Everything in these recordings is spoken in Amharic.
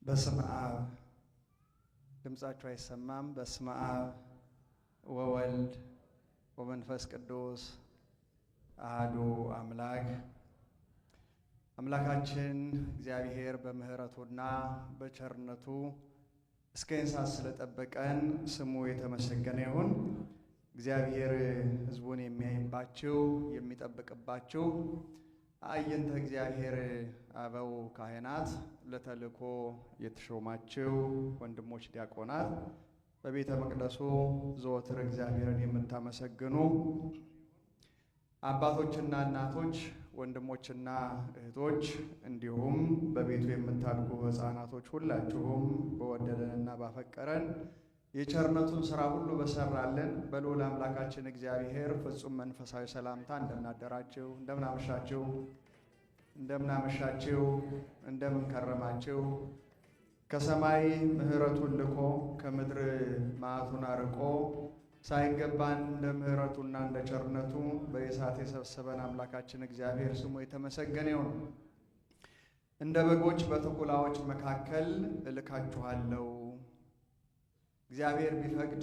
በስመ አብ ድምጻችሁ አይሰማም። በስመ አብ ወወልድ ወመንፈስ ቅዱስ አሐዱ አምላክ። አምላካችን እግዚአብሔር በምህረቱና በቸርነቱ እስከ እንሳት ስለጠበቀን ስሙ የተመሰገነ ይሁን። እግዚአብሔር ሕዝቡን የሚያይባችሁ የሚጠብቅባችሁ አየንተ እግዚአብሔር አበው ካህናት ለተልእኮ የተሾማችሁ ወንድሞች ዲያቆናት በቤተ መቅደሱ ዘወትር እግዚአብሔርን የምታመሰግኑ አባቶችና እናቶች ወንድሞችና እህቶች እንዲሁም በቤቱ የምታድጉ ሕፃናቶች ሁላችሁም በወደደንና ባፈቀረን የቸርነቱን ሥራ ሁሉ በሰራልን በልዑል አምላካችን እግዚአብሔር ፍጹም መንፈሳዊ ሰላምታ እንደምናደራችሁ፣ እንደምናመሻችሁ፣ እንደምን ከረማችሁ። ከሰማይ ምሕረቱን ልኮ ከምድር መዓቱን አርቆ ሳይገባን እንደ ምሕረቱና እንደ ቸርነቱ በእሳት የሰበሰበን አምላካችን እግዚአብሔር ስሙ የተመሰገነ ይሁን። እንደ በጎች በተኩላዎች መካከል እልካችኋለሁ። እግዚአብሔር ቢፈቅድ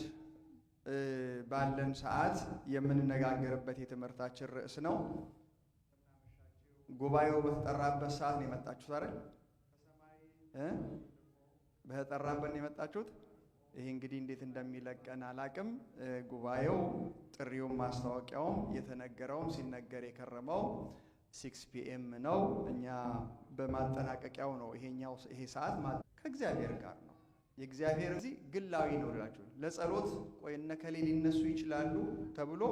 ባለን ሰዓት የምንነጋገርበት የትምህርታችን ርዕስ ነው። ጉባኤው በተጠራበት ሰዓት ነው የመጣችሁት አይደል? በተጠራበት ነው የመጣችሁት። ይሄ እንግዲህ እንዴት እንደሚለቀን አላቅም። ጉባኤው ጥሪውም ማስታወቂያውም የተነገረውም ሲነገር የከረመው 6 PM ነው። እኛ በማጠናቀቂያው ነው። ይሄ ሰዓት ከእግዚአብሔር ጋር ነው። የእግዚአብሔር እዚህ ግላዊ ነው ልላችሁ ለጸሎት ቆይ እነ ከሌ ሊነሱ ይችላሉ ተብሎ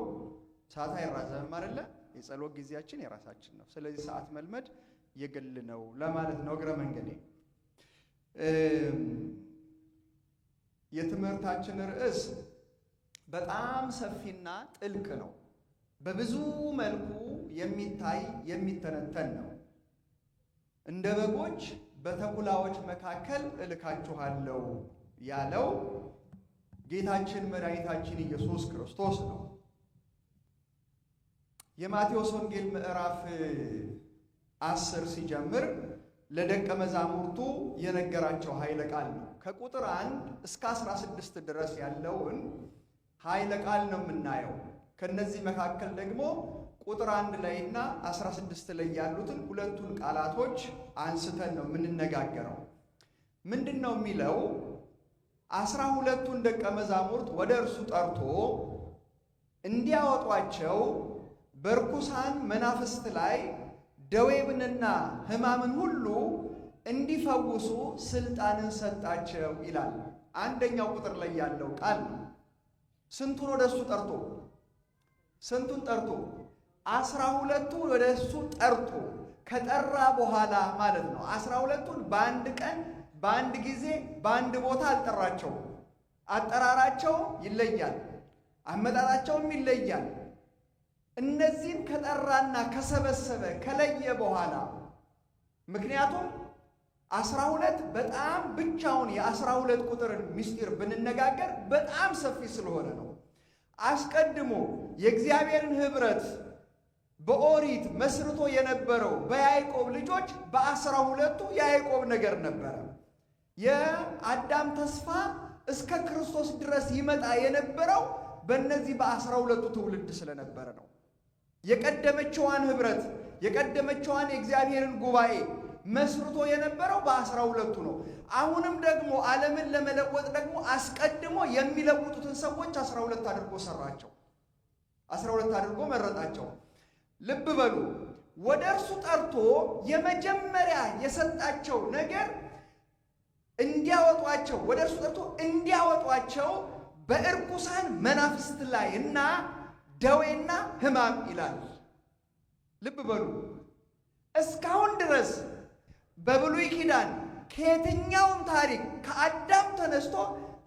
ሰዓት አይራዘምም አይደለ? የጸሎት ጊዜያችን የራሳችን ነው። ስለዚህ ሰዓት መልመድ የግል ነው ለማለት ነው። እግረ መንገዴ የትምህርታችን ርዕስ በጣም ሰፊና ጥልቅ ነው። በብዙ መልኩ የሚታይ የሚተነተን ነው። እንደ በጎች በተኩላዎች መካከል እልካችኋለሁ ያለው ጌታችን መድኃኒታችን ኢየሱስ ክርስቶስ ነው። የማቴዎስ ወንጌል ምዕራፍ 10 ሲጀምር ለደቀ መዛሙርቱ የነገራቸው ኃይለ ቃል ነው። ከቁጥር 1 እስከ 16 ድረስ ያለውን ኃይለ ቃል ነው የምናየው። ከነዚህ መካከል ደግሞ ቁጥር 1 ላይ እና 16 ላይ ያሉትን ሁለቱን ቃላቶች አንስተን ነው የምንነጋገረው። ምንድን ነው የሚለው? 12ቱን ደቀ መዛሙርት ወደ እርሱ ጠርቶ እንዲያወጧቸው በርኩሳን መናፍስት ላይ ደዌንና ሕማምን ሁሉ እንዲፈውሱ ስልጣንን ሰጣቸው ይላል። አንደኛው ቁጥር ላይ ያለው ቃል ነው። ስንቱን ወደ እሱ ጠርቶ? ስንቱን ጠርቶ? 12ቱን ወደ እሱ ጠርቶ ከጠራ በኋላ ማለት ነው። 12ቱን በአንድ ቀን በአንድ ጊዜ በአንድ ቦታ አልጠራቸውም። አጠራራቸው ይለያል፣ አመጣጣቸውም ይለያል። እነዚህን ከጠራና ከሰበሰበ ከለየ በኋላ ምክንያቱም 12 በጣም ብቻውን የ12 ቁጥርን ምስጢር ብንነጋገር በጣም ሰፊ ስለሆነ ነው። አስቀድሞ የእግዚአብሔርን ኅብረት በኦሪት መስርቶ የነበረው በያዕቆብ ልጆች በ12ቱ የያዕቆብ ነገር ነበረ። የአዳም ተስፋ እስከ ክርስቶስ ድረስ ይመጣ የነበረው በእነዚህ በ12ቱ ትውልድ ስለነበረ ነው። የቀደመችዋን ኅብረት የቀደመችዋን የእግዚአብሔርን ጉባኤ መስርቶ የነበረው በ12ቱ ነው። አሁንም ደግሞ ዓለምን ለመለወጥ ደግሞ አስቀድሞ የሚለውጡትን ሰዎች 12 አድርጎ ሰራቸው። 12 አድርጎ መረጣቸው። ልብ በሉ። ወደ እርሱ ጠርቶ የመጀመሪያ የሰጣቸው ነገር እንዲያወጧቸው፣ ወደ እርሱ ጠርቶ እንዲያወጧቸው በእርኩሳን መናፍስት ላይ እና ደዌና ሕማም ይላል። ልብ በሉ። እስካሁን ድረስ በብሉይ ኪዳን ከየትኛውም ታሪክ ከአዳም ተነስቶ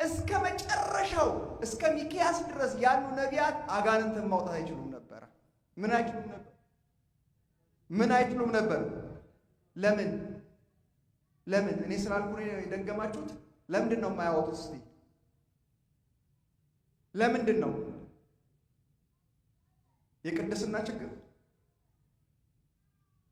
እስከ መጨረሻው እስከ ሚክያስ ድረስ ያሉ ነቢያት አጋንንትን ማውጣት አይችሉም ነበረ። ምን አይችሉም ነበር? ለምን? እኔ ስላልኩ የደገማችሁት? ለምንድን ነው የማያወጡት? እስቲ ለምንድን ነው? የቅድስና ችግር።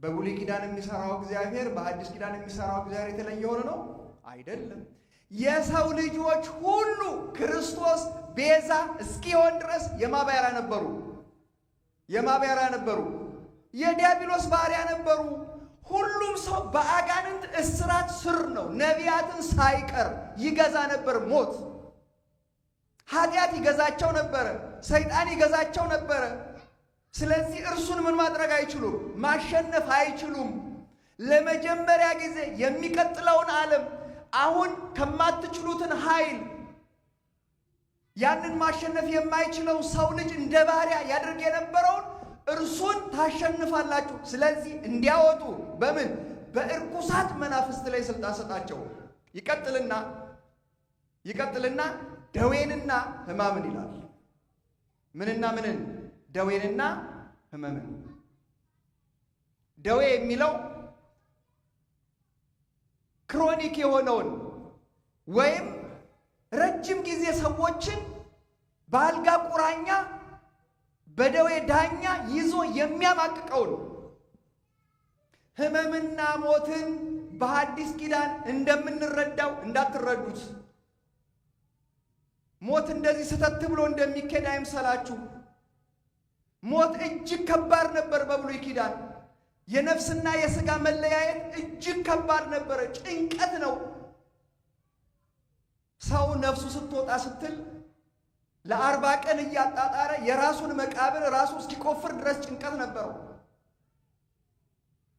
በብሉይ ኪዳን የሚሰራው እግዚአብሔር በሐዲስ ኪዳን የሚሰራው እግዚአብሔር የተለየ ሆነ ነው አይደለም። የሰው ልጆች ሁሉ ክርስቶስ ቤዛ እስኪሆን ድረስ የማባሪያ ነበሩ። የማባሪያ ነበሩ። የዲያብሎስ ባሪያ ነበሩ። ሁሉም ሰው በአጋንንት እስራት ስር ነው። ነቢያትን ሳይቀር ይገዛ ነበር ሞት። ኃጢአት ይገዛቸው ነበረ። ሰይጣን ይገዛቸው ነበረ። ስለዚህ እርሱን ምን ማድረግ አይችሉም? ማሸነፍ አይችሉም። ለመጀመሪያ ጊዜ የሚቀጥለውን ዓለም አሁን ከማትችሉትን ኃይል ያንን ማሸነፍ የማይችለው ሰው ልጅ እንደ ባሪያ ያደርግ የነበረውን እርሱን ታሸንፋላችሁ። ስለዚህ እንዲያወጡ በምን በእርኩሳት መናፍስት ላይ ስልጣን ሰጣቸው። ይቀጥልና ደዌንና ሕማምን ይላል። ምንና ምንን? ደዌንና ሕመምን። ደዌ የሚለው ክሮኒክ የሆነውን ወይም ረጅም ጊዜ ሰዎችን በአልጋ ቁራኛ በደዌ ዳኛ ይዞ የሚያማቅቀውን። ሕመምና ሞትን በሐዲስ ኪዳን እንደምንረዳው እንዳትረዱት። ሞት እንደዚህ ስተት ብሎ እንደሚኬድ አይምሰላችሁ። ሞት እጅግ ከባድ ነበር በብሉይ ኪዳን። የነፍስና የሥጋ መለያየት እጅግ ከባድ ነበረ። ጭንቀት ነው። ሰው ነፍሱ ስትወጣ ስትል ለ40 ቀን እያጣጣረ የራሱን መቃብር ራሱ እስኪቆፍር ድረስ ጭንቀት ነበረው።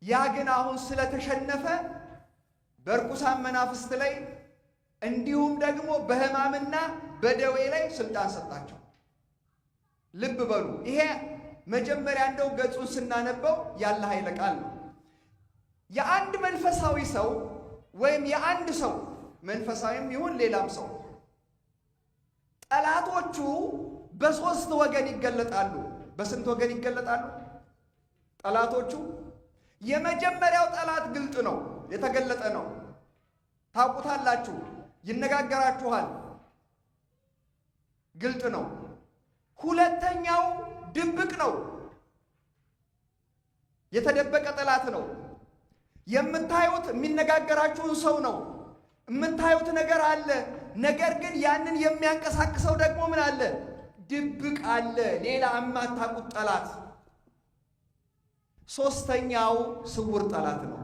ያ ግን አሁን ስለተሸነፈ በርኩሳን መናፍስት ላይ እንዲሁም ደግሞ በሕማምና በደዌ ላይ ስልጣን ሰጣቸው። ልብ በሉ። ይሄ መጀመሪያ እንደው ገጹን ስናነበው ያለ ኃይለ ቃል ነው። የአንድ መንፈሳዊ ሰው ወይም የአንድ ሰው መንፈሳዊም ይሁን ሌላም ሰው ጠላቶቹ በሶስት ወገን ይገለጣሉ። በስንት ወገን ይገለጣሉ ጠላቶቹ? የመጀመሪያው ጠላት ግልጥ ነው፣ የተገለጠ ነው። ታውቁታላችሁ፣ ይነጋገራችኋል፣ ግልጥ ነው። ሁለተኛው ድብቅ ነው፣ የተደበቀ ጠላት ነው። የምታዩት የሚነጋገራችሁን ሰው ነው። የምታዩት ነገር አለ። ነገር ግን ያንን የሚያንቀሳቅሰው ደግሞ ምን አለ? ድብቅ አለ፣ ሌላ የማታውቁት ጠላት። ሶስተኛው ስውር ጠላት ነው።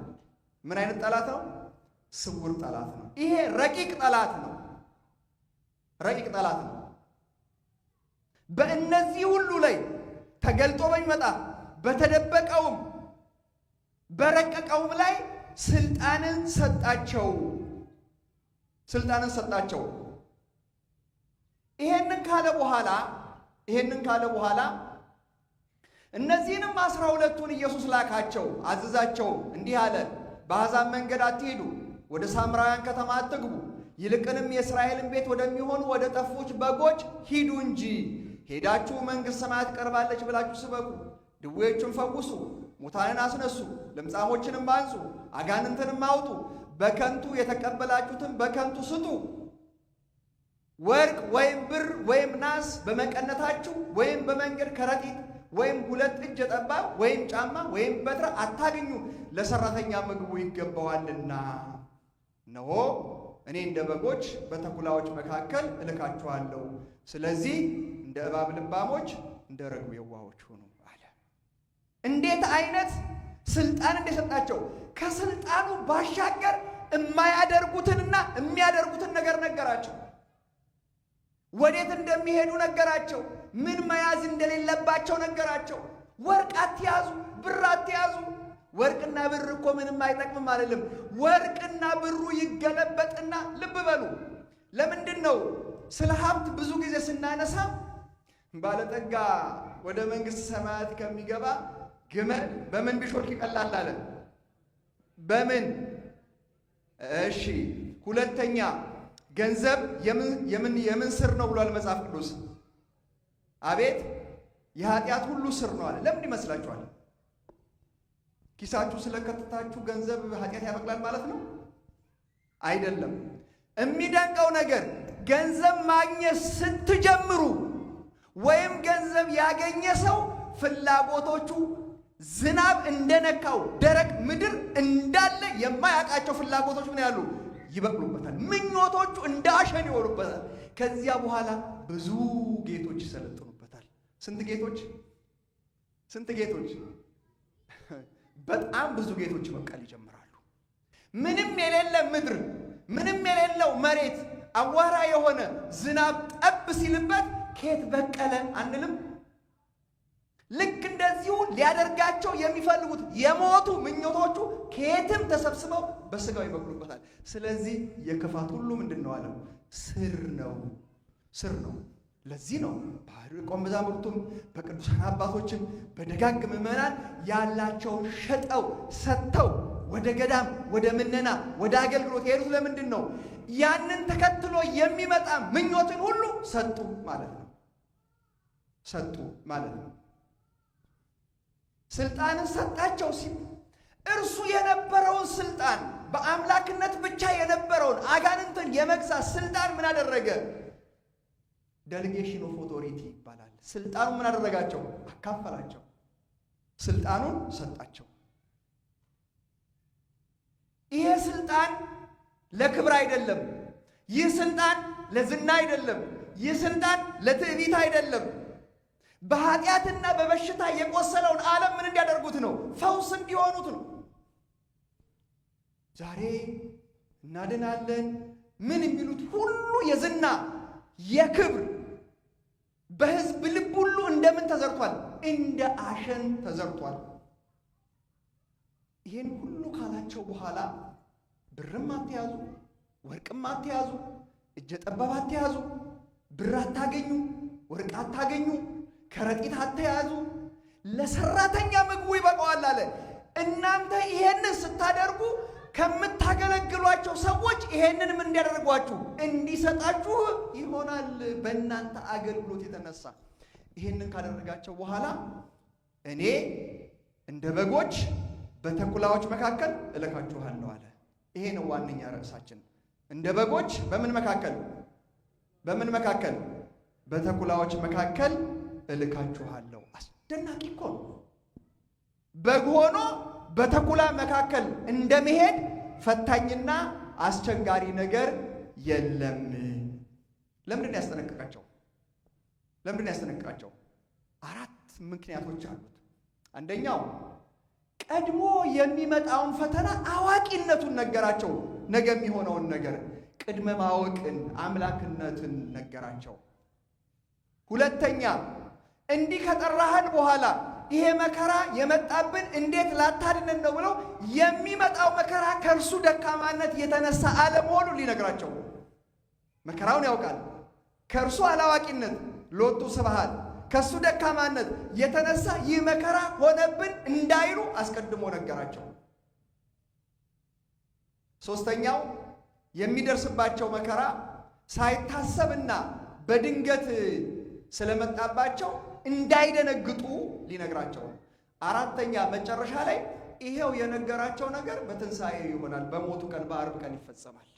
ምን አይነት ጠላት ነው? ስውር ጠላት ነው። ይሄ ረቂቅ ጠላት ነው። ረቂቅ ጠላት ነው። በእነዚህ ሁሉ ላይ ተገልጦ በሚመጣ በተደበቀውም በረቀቀውም ላይ ስልጣንን ሰጣቸው። ስልጣንን ሰጣቸው። ይሄንን ካለ በኋላ እነዚህንም 12ቱን ኢየሱስ ላካቸው፣ አዘዛቸው። እንዲህ አለ፣ በአሕዛብ መንገድ አትሂዱ፣ ወደ ሳምራውያን ከተማ አትግቡ፣ ይልቅንም የእስራኤልን ቤት ወደሚሆኑ ወደ ጠፉት በጎች ሂዱ እንጂ። ሄዳችሁ መንግሥተ ሰማያት ቀርባለች ብላችሁ ስበኩ፣ ድዌዎችን ፈውሱ፣ ሙታንን አስነሱ፣ ለምጻሞችንም አንጹ፣ አጋንንትንም አውጡ፣ በከንቱ የተቀበላችሁትን በከንቱ ስጡ። ወርቅ ወይም ብር ወይም ናስ በመቀነታችሁ ወይም በመንገድ ከረጢት ወይም 2 እጀ ጠባብ ወይም ጫማ ወይም በትረ አታግኙ፣ ለሰራተኛ ምግቡ ይገባዋልና። እነሆ እኔ እንደ በጎች በተኩላዎች መካከል እልካችኋለሁ። ስለዚህ እንደ እባብ ልባሞች፣ እንደ ርግብ የዋሆች ሁኑ አለ። እንዴት አይነት ስልጣን እንደሰጣቸው! ከስልጣኑ ባሻገር የማያደርጉትንና የሚያደርጉትን ነገር ነገራቸው። ወዴት እንደሚሄዱ ነገራቸው። ምን መያዝ እንደሌለባቸው ነገራቸው። ወርቅ አትያዙ፣ ብር አትያዙ። ወርቅና ብር እኮ ምንም አይጠቅምም አይደለም። ወርቅና ብሩ ይገለበጥና፣ ልብ በሉ። ለምንድን ነው ስለ ሀብት ብዙ ጊዜ ስናነሳ ባለጠጋ ወደ መንግሥተ ሰማያት ከሚገባ ግመል በምን ቢሾልክ ይቀላል አለ? በምን? እሺ፣ ሁለተኛ ገንዘብ የምን ስር ነው ብሏል መጽሐፍ ቅዱስ? አቤት፣ የኃጢአት ሁሉ ስር ነው አለ። ለምን ይመስላችኋል? ኪሳችሁ ስለከተታችሁ ገንዘብ ኃጢአት ያበቅላል ማለት ነው? አይደለም። የሚደንቀው ነገር ገንዘብ ማግኘት ስትጀምሩ ወይም ገንዘብ ያገኘ ሰው ፍላጎቶቹ ዝናብ እንደነካው ደረቅ ምድር እንዳለ የማያውቃቸው ፍላጎቶች ምን ያሉ ይበቅሉበታል። ምኞቶቹ እንደ አሸን ይወሉበታል። ከዚያ በኋላ ብዙ ጌቶች ይሰለጥኑበታል። ስንት ጌቶች? ስንት ጌቶች? በጣም ብዙ ጌቶች መብቀል ይጀምራሉ። ምንም የሌለ ምድር፣ ምንም የሌለው መሬት፣ አዋራ የሆነ ዝናብ ጠብ ሲልበት ከየት በቀለ አንልም። ልክ እንደዚሁ ሊያደርጋቸው የሚፈልጉት የሞቱ ምኞቶቹ ከየትም ተሰብስበው በስጋው ይበቅሉበታል። ስለዚህ የክፋት ሁሉ ምንድን ነው አለው? ስር ነው፣ ስር ነው። ለዚህ ነው በደቀ መዛሙርቱም በቅዱሳን አባቶችም በደጋግ ምዕመናን ያላቸውን ሸጠው ሰጥተው ወደ ገዳም፣ ወደ ምነና፣ ወደ አገልግሎት የሄዱት ለምንድን ነው? ያንን ተከትሎ የሚመጣ ምኞትን ሁሉ ሰጡ ማለት ነው። ሰጡ ማለት ነው። ስልጣንን ሰጣቸው ሲል እርሱ የነበረውን ስልጣን በአምላክነት ብቻ የነበረውን አጋንንትን የመግዛት ስልጣን ምን አደረገ? ዴሊጌሽን ኦፍ ኦቶሪቲ ይባላል። ስልጣኑን ምን አደረጋቸው? አካፈላቸው። ስልጣኑን ሰጣቸው። ይሄ ስልጣን ለክብር አይደለም። ይህ ስልጣን ለዝና አይደለም። ይህ ስልጣን ለትዕቢት አይደለም። በኃጢአትና በበሽታ የቆሰለውን ዓለም ምን እንዲያደርጉት ነው? ፈውስ እንዲሆኑት ነው። ዛሬ እናድናለን ምን የሚሉት ሁሉ የዝና የክብር በሕዝብ ልብ ሁሉ እንደምን ተዘርቷል? እንደ አሸን ተዘርቷል። ይህን ሁሉ ካላቸው በኋላ ብርም አትያዙ፣ ወርቅም አትያዙ፣ እጀ ጠባብ አትያዙ፣ ብር አታገኙ፣ ወርቅ አታገኙ፣ ከረጢት አትያዙ፣ ለሰራተኛ ምግቡ ይበቃዋል አለ። እናንተ ይሄንን ስታደርጉ ከምታገለግሏቸው ሰዎች ይሄንን ምን እንዲያደርጓችሁ እንዲሰጣችሁ ይሆናል። በእናንተ አገልግሎት የተነሳ ይሄንን ካደረጋቸው በኋላ እኔ እንደ በጎች በተኩላዎች መካከል እልካችኋለሁ አለ። ይሄ ነው ዋነኛ ርዕሳችን። እንደ በጎች በምን መካከል? በምን መካከል? በተኩላዎች መካከል እልካችኋለሁ። አስደናቂ እኮ ነው። በግ ሆኖ በተኩላ መካከል እንደመሄድ ፈታኝና አስቸጋሪ ነገር የለም። ለምንድን ያስጠነቅቃቸው? ለምንድን ያስጠነቅቃቸው? አራት ምክንያቶች አሉት። አንደኛው ቀድሞ የሚመጣውን ፈተና አዋቂነቱን ነገራቸው። ነገ የሚሆነውን ነገር ቅድመ ማወቅን፣ አምላክነትን ነገራቸው። ሁለተኛ እንዲህ ከጠራህን በኋላ ይሄ መከራ የመጣብን እንዴት ላታድነን ነው ብለው የሚመጣው መከራ ከእርሱ ደካማነት የተነሳ አለመሆኑን ሊነግራቸው። መከራውን ያውቃል። ከእርሱ አላዋቂነት ሎቱ ስብሐት ከእሱ ደካማነት የተነሳ ይህ መከራ ሆነብን እንዳይሉ አስቀድሞ ነገራቸው። ሶስተኛው የሚደርስባቸው መከራ ሳይታሰብና በድንገት ስለመጣባቸው እንዳይደነግጡ ሊነግራቸው። አራተኛ መጨረሻ ላይ ይሄው የነገራቸው ነገር በትንሣኤ ይሆናል፣ በሞቱ ቀን በዓርብ ቀን ይፈጸማል።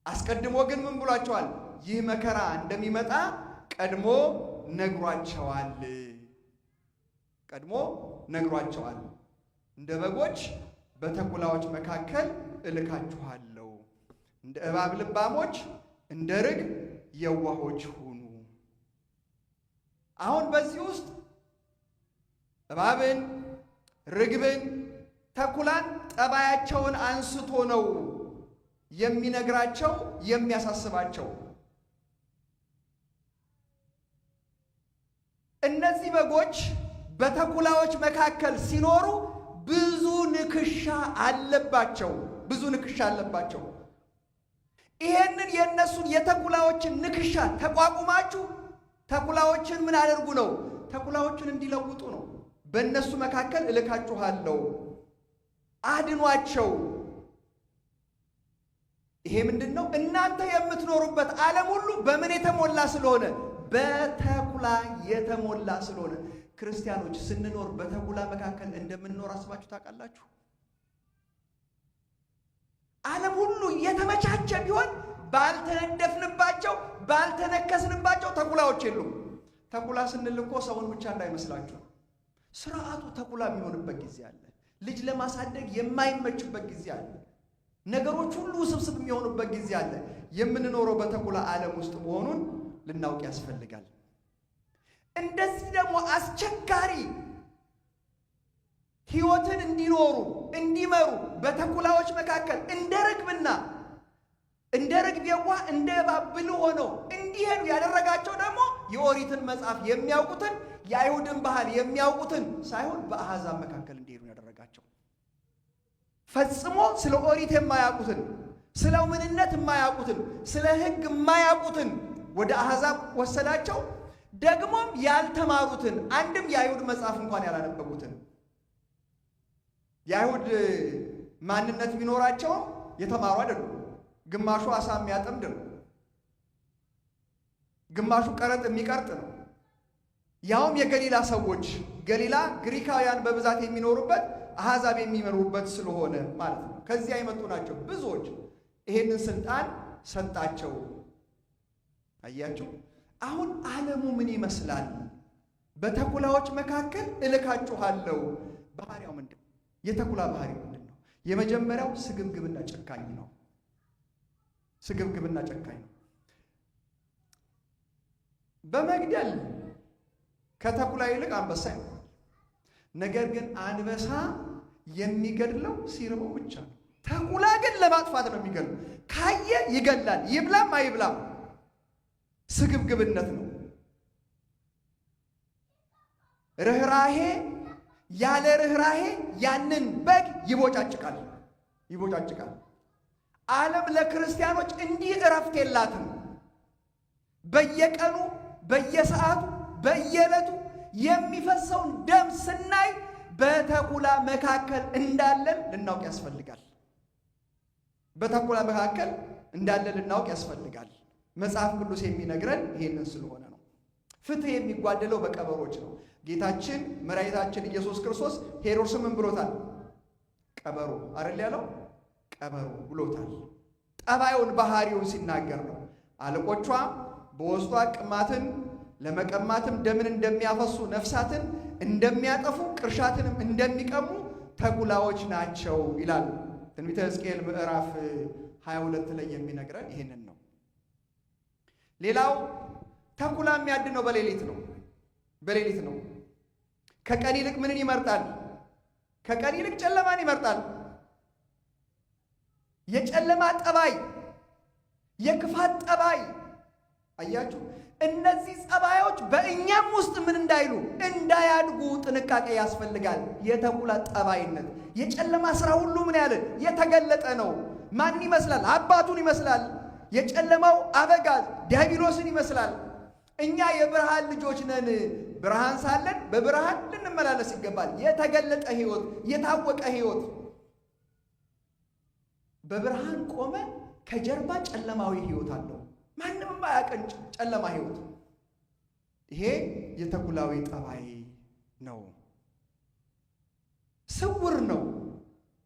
አስቀድሞ ግን ምን ብሏቸዋል? ይህ መከራ እንደሚመጣ ቀድሞ ነግሯቸዋል። ቀድሞ ነግሯቸዋል። እንደ በጎች በተኩላዎች መካከል እልካችኋለሁ፣ እንደ እባብ ልባሞች፣ እንደ ርግብ የዋሆች ሁኑ። አሁን በዚህ ውስጥ እባብን፣ ርግብን፣ ተኩላን ጠባያቸውን አንስቶ ነው የሚነግራቸው የሚያሳስባቸው። እነዚህ በጎች በተኩላዎች መካከል ሲኖሩ ብዙ ንክሻ አለባቸው። ብዙ ንክሻ አለባቸው። ይሄንን የእነሱን የተኩላዎችን ንክሻ ተቋቁማችሁ ተኩላዎችን ምን አደርጉ ነው? ተኩላዎችን እንዲለውጡ ነው። በእነሱ መካከል እልካችኋለሁ፣ አድኗቸው። ይሄ ምንድን ነው? እናንተ የምትኖሩበት ዓለም ሁሉ በምን የተሞላ ስለሆነ? በተኩላ የተሞላ ስለሆነ። ክርስቲያኖች ስንኖር በተኩላ መካከል እንደምንኖር አስባችሁ ታውቃላችሁ? ዓለም ሁሉ የተመቻቸ ቢሆን ባልተነደፍንባቸው ባልተነከስንባቸው ተኩላዎች የሉም። ተኩላ ስንል እኮ ሰውን ብቻ እንዳይመስላችሁ። ስርዓቱ ተኩላ የሚሆንበት ጊዜ አለ። ልጅ ለማሳደግ የማይመችበት ጊዜ አለ። ነገሮች ሁሉ ውስብስብ የሚሆኑበት ጊዜ አለ። የምንኖረው በተኩላ ዓለም ውስጥ መሆኑን ልናውቅ ያስፈልጋል። እንደዚህ ደግሞ አስቸጋሪ ሕይወትን እንዲኖሩ እንዲመሩ በተኩላዎች መካከል እንደ ርግብ የዋህ እንደ እባብ ብልህ ሆነው እንዲሄዱ ያደረጋቸው ደግሞ የኦሪትን መጽሐፍ የሚያውቁትን የአይሁድን ባህል የሚያውቁትን ሳይሆን በአሕዛብ መካከል እንዲሄዱ ያደረጋቸው። ፈጽሞ ስለ ኦሪት የማያውቁትን፣ ስለ ምንነት የማያውቁትን፣ ስለ ሕግ የማያውቁትን ወደ አሕዛብ ወሰዳቸው። ደግሞም ያልተማሩትን፣ አንድም የአይሁድ መጽሐፍ እንኳን ያላነበቡትን፣ የአይሁድ ማንነት ቢኖራቸው የተማሩ አይደሉም። ግማሹ አሳ የሚያጠምድ ነው፣ ግማሹ ቀረጥ የሚቀርጥ ነው። ያውም የገሊላ ሰዎች፣ ገሊላ ግሪካውያን በብዛት የሚኖሩበት አሕዛብ የሚመሩበት ስለሆነ ማለት ነው። ከዚያ የመጡ ናቸው ብዙዎች። ይሄንን ስልጣን ሰጣቸው። አያችሁ፣ አሁን ዓለሙ ምን ይመስላል? በተኩላዎች መካከል እልካችኋለሁ። ባህሪያው ምንድን ነው? የተኩላ ባህሪ ምንድን ነው? የመጀመሪያው ስግብግብና ጨካኝ ነው። ስግብግብና ጨካኝ ነው። በመግደል ከተኩላ ይልቅ አንበሳ ይሆናል። ነገር ግን አንበሳ የሚገድለው ሲርበው ብቻ ነው። ተኩላ ግን ለማጥፋት ነው የሚገድለው። ካየ ይገላል፣ ይብላም አይብላም። ስግብግብነት ነው። ርኅራሄ ያለ ርኅራሄ ያንን በግ ይቦጫጭቃል። ዓለም ለክርስቲያኖች እንዲህ እረፍት የላትም። በየቀኑ በየሰዓቱ በየዕለቱ የሚፈሰውን ደም ስናይ በተኩላ መካከል እንዳለን ልናውቅ ያስፈልጋል። በተኩላ መካከል እንዳለን ልናውቅ ያስፈልጋል። መጽሐፍ ቅዱስ የሚነግረን ይሄንን ስለሆነ ነው። ፍትሕ የሚጓደለው በቀበሮች ነው። ጌታችን መድኃኒታችን ኢየሱስ ክርስቶስ ሄሮድስ ምን ብሎታል? ቀበሮ አይደል ያለው? ቀበሮ ብሎታል። ጠባዩን ባህሪውን ሲናገር ነው። አለቆቿ በውስጧ ቅማትን ለመቀማትም ደምን እንደሚያፈሱ ነፍሳትን እንደሚያጠፉ ቅርሻትንም እንደሚቀሙ ተኩላዎች ናቸው ይላል። ትንቢተ ሕዝቅኤል ምዕራፍ 22 ላይ የሚነግረን ይህንን ነው። ሌላው ተኩላ የሚያድነው በሌሊት ነው። ከቀን ይልቅ ምንን ይመርጣል? ከቀን ይልቅ ጨለማን ይመርጣል። የጨለማ ጠባይ፣ የክፋት ጠባይ። አያችሁ፣ እነዚህ ጸባዮች በእኛም ውስጥ ምን እንዳይሉ እንዳያድጉ ጥንቃቄ ያስፈልጋል። የተኩላ ጠባይነት፣ የጨለማ ሥራ ሁሉ ምን ያለ የተገለጠ ነው። ማን ይመስላል? አባቱን ይመስላል። የጨለማው አበጋዝ ዲያብሎስን ይመስላል። እኛ የብርሃን ልጆች ነን። ብርሃን ሳለን በብርሃን ልንመላለስ ይገባል። የተገለጠ ሕይወት፣ የታወቀ ሕይወት። በብርሃን ቆመ ከጀርባ ጨለማዊ ሕይወት አለው። ማንም ማያቀን ጨለማ ሕይወት። ይሄ የተኩላዊ ጠባይ ነው። ስውር ነው።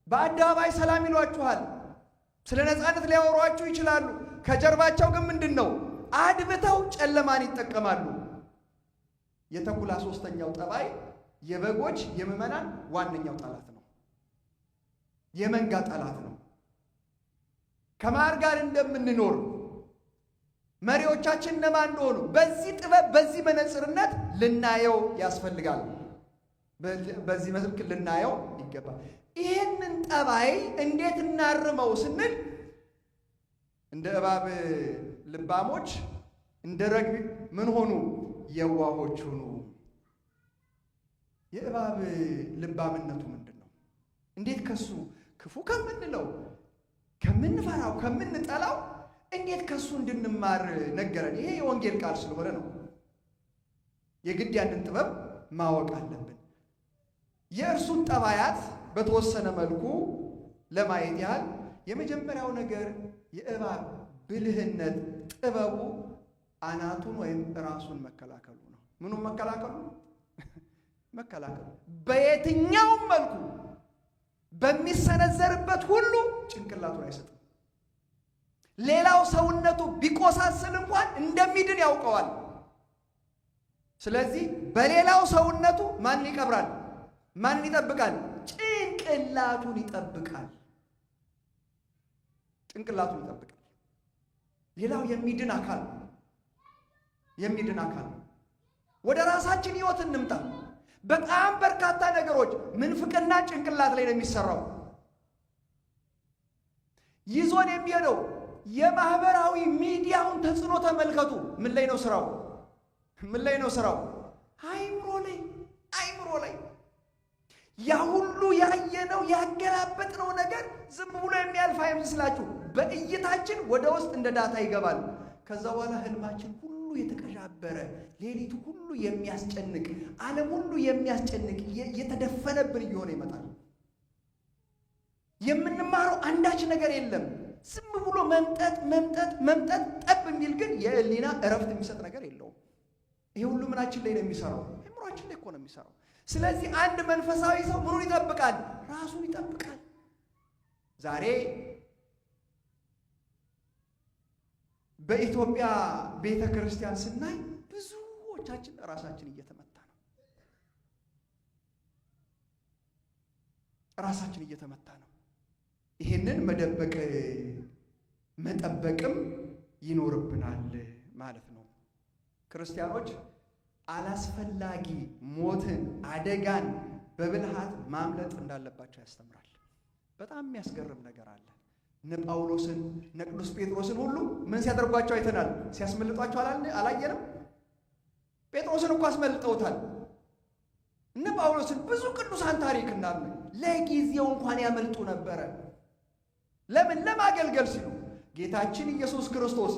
በአደባባይ ሰላም ይሏችኋል። ስለ ነፃነት ሊያወሯችሁ ይችላሉ። ከጀርባቸው ግን ምንድን ነው? አድብተው ጨለማን ይጠቀማሉ። የተኩላ ሶስተኛው ጠባይ የበጎች የምዕመናን ዋነኛው ጠላት ነው። የመንጋ ጠላት ነው። ከማር ጋር እንደምንኖር መሪዎቻችን እነማን እንደሆኑ በዚህ ጥበብ በዚህ መነጽርነት ልናየው ያስፈልጋል። በዚህ መልክ ልናየው ይገባል። ይህንን ጠባይ እንዴት እናርመው ስንል እንደ እባብ ልባሞች፣ እንደ ርግብ ምን ሆኑ? የዋሆች ሁኑ። የእባብ ልባምነቱ ምንድን ነው? እንዴት ከሱ ክፉ ከምንለው ከምንፈራው ከምንጠላው እንዴት ከሱ እንድንማር ነገረን። ይሄ የወንጌል ቃል ስለሆነ ነው። የግድ ያንን ጥበብ ማወቅ አለብን። የእርሱን ጠባያት በተወሰነ መልኩ ለማየት ያህል የመጀመሪያው ነገር የእባብ ብልህነት ጥበቡ አናቱን ወይም ራሱን መከላከሉ ነው። ምኑን መከላከሉ? መከላከሉ። በየትኛውም መልኩ በሚሰነዘርበት ሁሉ ጭንቅላቱን አይሰጥም። ሌላው ሰውነቱ ቢቆሳስል እንኳን እንደሚድን ያውቀዋል። ስለዚህ በሌላው ሰውነቱ ማን ይቀብራል? ማን ይጠብቃል? ጭንቅላቱን ይጠብቃል። ጭንቅላቱን ይጠብቃል። ሌላው የሚድን አካል ነው። ወደ ራሳችን ህይወት እንምጣ። በጣም በርካታ ነገሮች ምንፍቅና ጭንቅላት ላይ ነው የሚሰራው። ይዞን የሚሄደው የማህበራዊ ሚዲያውን ተጽዕኖ ተመልከቱ። ምን ላይ ነው ስራው? አይምሮ ላይ ያ ሁሉ ያየነው ያገላበጥነው ነገር ዝም ብሎ የሚያልፍ አይመስላችሁ። በእይታችን ወደ ውስጥ እንደ ዳታ ይገባል። ከዛ በኋላ ህልማችን ሁሉ የተቀዣበረ፣ ሌሊቱ ሁሉ የሚያስጨንቅ፣ ዓለም ሁሉ የሚያስጨንቅ የተደፈነብን እየሆነ ይመጣል። የምንማረው አንዳች ነገር የለም። ዝም ብሎ መምጠጥ ጠብ የሚል ግን የህሊና እረፍት የሚሰጥ ነገር የለውም። ይሄ ሁሉ ምናችን ላይ ነው የሚሰራው? አእምሯችን ላይ እኮ ነው የሚሰራው። ስለዚህ አንድ መንፈሳዊ ሰው ምኑን ይጠብቃል? ራሱን ይጠብቃል። ዛሬ በኢትዮጵያ ቤተ ክርስቲያን ስናይ ብዙዎቻችን ራሳችን እየተመታ ነው። ይሄንን መጠበቅም ይኖርብናል ማለት ነው። ክርስቲያኖች አላስፈላጊ ሞትን፣ አደጋን በብልሃት ማምለጥ እንዳለባቸው ያስተምራል። በጣም የሚያስገርም ነገር አለ። እነ ጳውሎስን እነ ቅዱስ ጴጥሮስን ሁሉ ምን ሲያደርጓቸው አይተናል። ሲያስመልጧቸው አላየንም? ጴጥሮስን እኮ አስመልጠውታል። እነ ጳውሎስን ብዙ ቅዱሳን ታሪክ እናሉ። ለጊዜው እንኳን ያመልጡ ነበረ። ለምን? ለማገልገል ሲሉ ጌታችን ኢየሱስ ክርስቶስ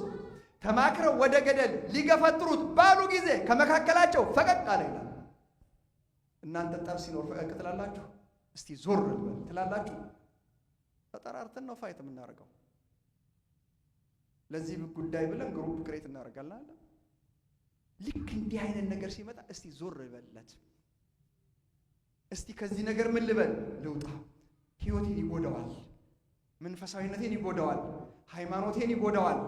ተማክረው ወደ ገደል ሊገፈጥሩት ባሉ ጊዜ ከመካከላቸው ፈቀቅ አለ ይላል። እናንተ ጠብ ሲኖር ፈቀቅ ትላላችሁ? እስቲ ዞር ትላላችሁ? ተጠራርተን ነው ፋይት የምናደርገው። ለዚህ ጉዳይ ብለን ግሩፕ ክሬት እናደርጋለን። ልክ እንዲህ አይነት ነገር ሲመጣ እስቲ ዞር በለት፣ እስቲ ከዚህ ነገር ምን ልበል ልውጣ፣ ህይወቴን ይጎዳዋል፣ መንፈሳዊነቴን ይጎዳዋል፣ ሃይማኖቴን ይጎዳዋል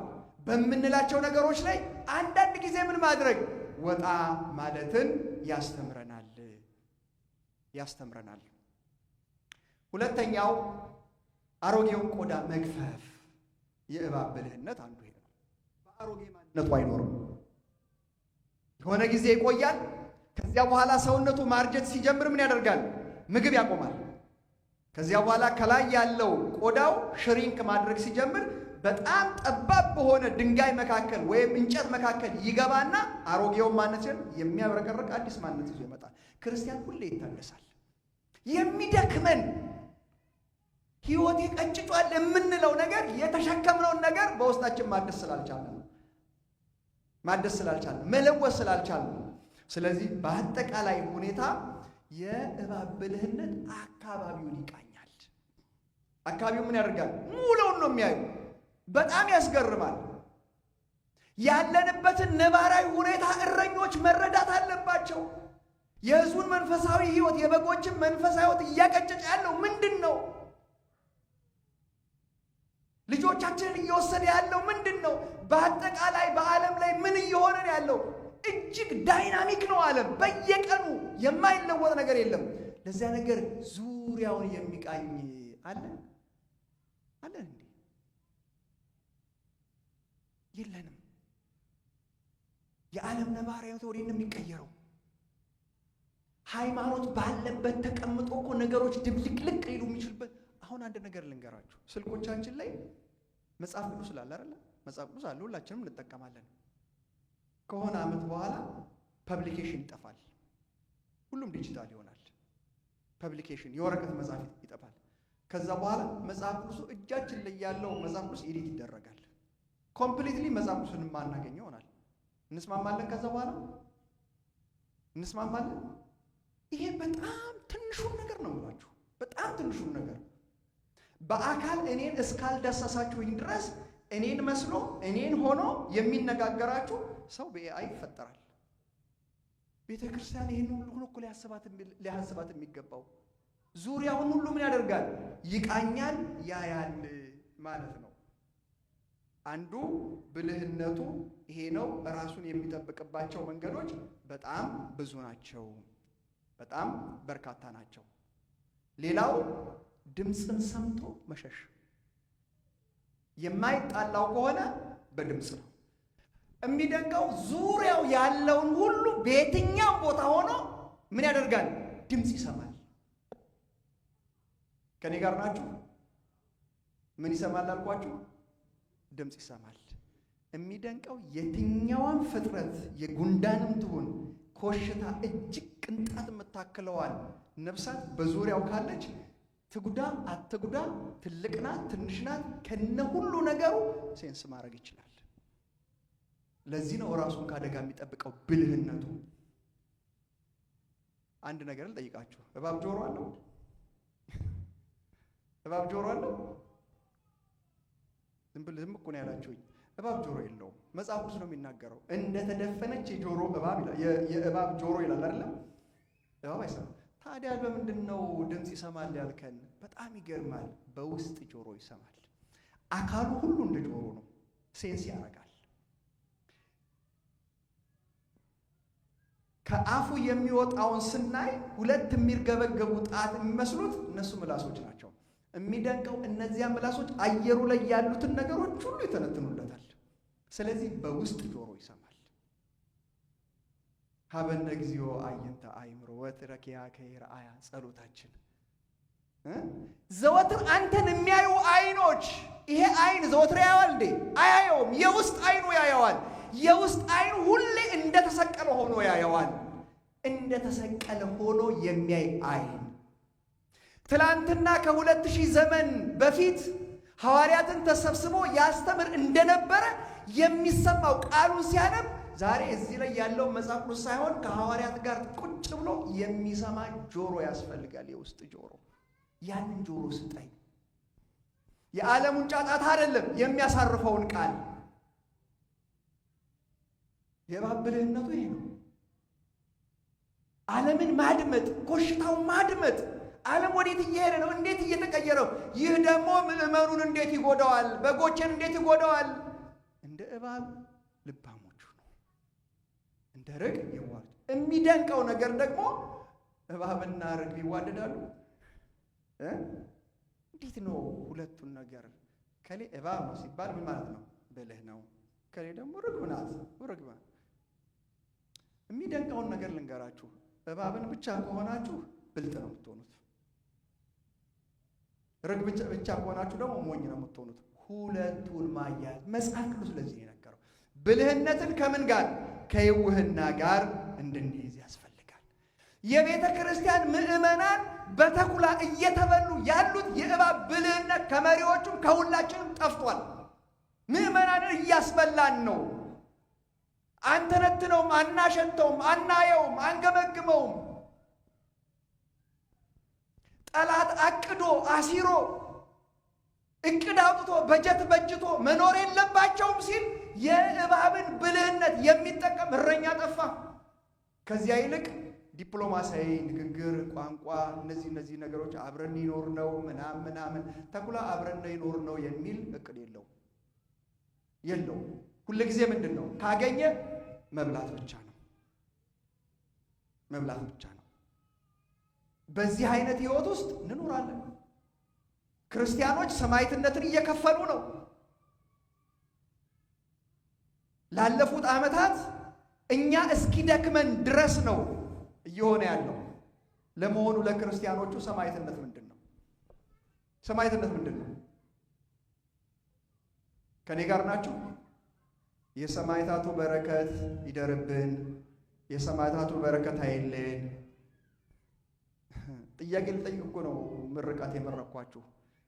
በምንላቸው ነገሮች ላይ አንዳንድ ጊዜ ምን ማድረግ ወጣ ማለትን ያስተምረናል። ሁለተኛው አሮጌውን ቆዳ መግፈፍ። የእባብ ብልህነት አንዱ ይሄ ነው። በአሮጌ ማንነቱ አይኖርም። የሆነ ጊዜ ይቆያል። ከዚያ በኋላ ሰውነቱ ማርጀት ሲጀምር ምን ያደርጋል? ምግብ ያቆማል። ከዚያ በኋላ ከላይ ያለው ቆዳው ሽሪንክ ማድረግ ሲጀምር በጣም ጠባብ በሆነ ድንጋይ መካከል ወይም እንጨት መካከል ይገባና አሮጌውን ማንነት የሚያብረቀርቅ አዲስ ማንነት ይዞ ይመጣል። ክርስቲያን ሁሌ ይታደሳል። የሚደክመን ህይወቴ ቀጭጯል የምንለው ነገር የተሸከምነውን ነገር በውስጣችን ማደስ ስላልቻለ መለወስ ስላልቻለ፣ ስለዚህ በአጠቃላይ ሁኔታ የእባብ ብልህነት አካባቢውን ይቃኛል። አካባቢው ምን ያደርጋል? ሙሉውን ነው የሚያዩ። በጣም ያስገርማል። ያለንበትን ነባራዊ ሁኔታ እረኞች መረዳት አለባቸው። የህዝቡን መንፈሳዊ ህይወት፣ የበጎችን መንፈሳዊ ህይወት እያቀጨጨ ያለው ምንድን ነው? ልጆቻችንን እየወሰደ ያለው ምንድን ነው? በአጠቃላይ በዓለም ላይ ምን እየሆነ ያለው? እጅግ ዳይናሚክ ነው ዓለም። በየቀኑ የማይለወጥ ነገር የለም። ለዚያ ነገር ዙሪያውን የሚቃኝ አለን እንዴ? የለንም። የዓለም ነባራዊ ህይወት ወዴት ነው የሚቀየረው? ሃይማኖት ባለበት ተቀምጦ እኮ ነገሮች ድብልቅልቅ ሊሉ የሚችልበት። አሁን አንድ ነገር ልንገራችሁ። ስልኮቻችን ላይ መጽሐፍ ቅዱስ አለ አይደል? መጽሐፍ ቅዱስ አለ፣ ሁላችንም እንጠቀማለን። ከሆነ ዓመት በኋላ ፐብሊኬሽን ይጠፋል። ሁሉም ዲጂታል ይሆናል። ፐብሊኬሽን የወረቀት መጽሐፍ ይጠፋል። ከዛ በኋላ መጽሐፍ ቅዱሱ እጃችን ላይ ያለው መጽሐፍ ቅዱስ ኤዲት ይደረጋል። ኮምፕሊትሊ መጽሐፍ ቅዱስን ማናገኘው ይሆናል። እንስማማለን? ከዛ በኋላ እንስማማለን? ይሄ በጣም ትንሹን ነገር ነው የምላችሁ። በጣም ትንሹን ነገር በአካል እኔን እስካልዳሰሳችሁኝ ድረስ እኔን መስሎ እኔን ሆኖ የሚነጋገራችሁ ሰው በኤአይ ይፈጠራል። ቤተ ክርስቲያን ይህን ሁሉ እኮ ሊያስባት የሚገባው ዙሪያውን ሁሉ ምን ያደርጋል? ይቃኛል፣ ያያል ማለት ነው። አንዱ ብልህነቱ ይሄ ነው። ራሱን የሚጠብቅባቸው መንገዶች በጣም ብዙ ናቸው፣ በጣም በርካታ ናቸው። ሌላው ድምፅን ሰምቶ መሸሽ። የማይጣላው ከሆነ በድምፅ ነው። የሚደንቀው ዙሪያው ያለውን ሁሉ በየትኛው ቦታ ሆኖ ምን ያደርጋል? ድምፅ ይሰማል። ከኔ ጋር ናችሁ? ምን ይሰማል አልኳችሁ? ድምፅ ይሰማል። የሚደንቀው የትኛዋን ፍጥረት የጉንዳንም ትሁን ኮሽታ እጅግ ቅንጣት የምታክለዋል ነፍሳት በዙሪያው ካለች ትጉዳ አትጉዳ፣ ትልቅ ናት ትንሽ ናት፣ ከነ ሁሉ ነገሩ ሴንስ ማድረግ ይችላል። ለዚህ ነው ራሱን ካደጋ የሚጠብቀው ብልህነቱ። አንድ ነገር ልጠይቃችሁ፣ እባብ ጆሮ አለው? እባብ ጆሮ አለው? ዝም እኮ ነው ያላችሁኝ። እባብ ጆሮ የለውም። መጽሐፍ ቅዱስ ነው የሚናገረው። እንደተደፈነች የጆሮ እባብ ይላል፣ የእባብ ጆሮ ይላል አይደለም? እባብ አይሰማም። ታዲያ በምንድን ነው ድምፅ ይሰማል ያልከን? በጣም ይገርማል። በውስጥ ጆሮ ይሰማል። አካሉ ሁሉ እንደ ጆሮ ነው፣ ሴንስ ያደርጋል። ከአፉ የሚወጣውን ስናይ ሁለት የሚርገበገቡ ጣት የሚመስሉት እነሱ ምላሶች ናቸው። የሚደንቀው እነዚያ ምላሶች አየሩ ላይ ያሉትን ነገሮች ሁሉ ይተነትኑለታል። ስለዚህ በውስጥ ጆሮ ይሰማል። ሀበነ እግዚኦ አዕይንተ አእምሮ ወትረኪያ ከይርአያ ጸሎታችን ዘወትር አንተን የሚያዩ አይኖች። ይሄ አይን ዘወትር ያየዋል እንዴ? አያየውም። የውስጥ አይኑ ያየዋል። የውስጥ አይኑ ሁሌ እንደተሰቀለ ሆኖ ያየዋል። እንደተሰቀለ ሆኖ የሚያይ አይን ትላንትና ከ2000 ዘመን በፊት ሐዋርያትን ተሰብስቦ ያስተምር እንደነበረ የሚሰማው ቃሉን ሲያነብ ዛሬ እዚህ ላይ ያለው መጽሐፍ ቅዱስ ሳይሆን ከሐዋርያት ጋር ቁጭ ብሎ የሚሰማ ጆሮ ያስፈልጋል። የውስጥ ጆሮ። ያንን ጆሮ ስጠኝ። የዓለሙን ጫጫታ አይደለም፣ የሚያሳርፈውን ቃል። የእባብ ብልህነቱ ይሄ ነው። ዓለምን ማድመጥ፣ ኮሽታውን ማድመጥ። ዓለም ወዴት እየሄደ ነው? እንዴት እየተቀየረው? ይህ ደግሞ ምዕመኑን እንዴት ይጎዳዋል? በጎችን እንዴት ይጎዳዋል? እንደ እባብ ልባሞቹ ነው፣ እንደ ርግብ ይዋል። የሚደንቀው ነገር ደግሞ እባብና ርግብ ይዋደዳሉ። እንዴት ነው ሁለቱን ነገር? ከሌ እባብ ነው ሲባል ምን ማለት ነው? ብልህ ነው። ከሌ ደግሞ ርግብ ናት። ርግብ የሚደንቀውን ነገር ልንገራችሁ። እባብን ብቻ ከሆናችሁ ብልጥ ነው የምትሆኑት። ርግብ ብቻ ከሆናችሁ ደግሞ ሞኝ ነው የምትሆኑት። ሁለቱን ማያያዝ መጽሐፍ ቅዱስ ለዚህ ነው የነገረው። ብልህነትን ከምን ጋር? ከይውህና ጋር እንድንይዝ ያስፈልጋል። የቤተ ክርስቲያን ምዕመናን በተኩላ እየተበሉ ያሉት የእባብ ብልህነት ከመሪዎቹም ከሁላችንም ጠፍቷል። ምዕመናንን እያስበላን ነው። አንተነትነውም፣ አናሸተውም፣ አናየውም፣ አንገመግመውም። ጠላት አቅዶ አሲሮ እቅድ አውጥቶ በጀት በጅቶ መኖር የለባቸውም ሲል የእባብን ብልህነት የሚጠቀም እረኛ ጠፋ። ከዚያ ይልቅ ዲፕሎማሲያዊ ንግግር፣ ቋንቋ፣ እነዚህ ነገሮች አብረን ይኖር ነው ምናምን ተኩላ አብረን ይኖር ነው የሚል እቅድ የለው። ሁሉ ጊዜ ምንድን ነው? ካገኘ መብላት ብቻ ነው። መብላት ብቻ ነው። በዚህ አይነት ህይወት ውስጥ እንኖራለን። ክርስቲያኖች ሰማዕትነትን እየከፈሉ ነው። ላለፉት ዓመታት እኛ እስኪደክመን ድረስ ነው እየሆነ ያለው። ለመሆኑ ለክርስቲያኖቹ ሰማዕትነት ምንድን ነው? ሰማዕትነት ምንድን ነው? ከኔ ጋር ናችሁ? የሰማዕታቱ በረከት ይደርብን። የሰማዕታቱ በረከት አይልን። ጥያቄ ልጠይቅ እኮ ነው ምርቃት የመረኳችሁ።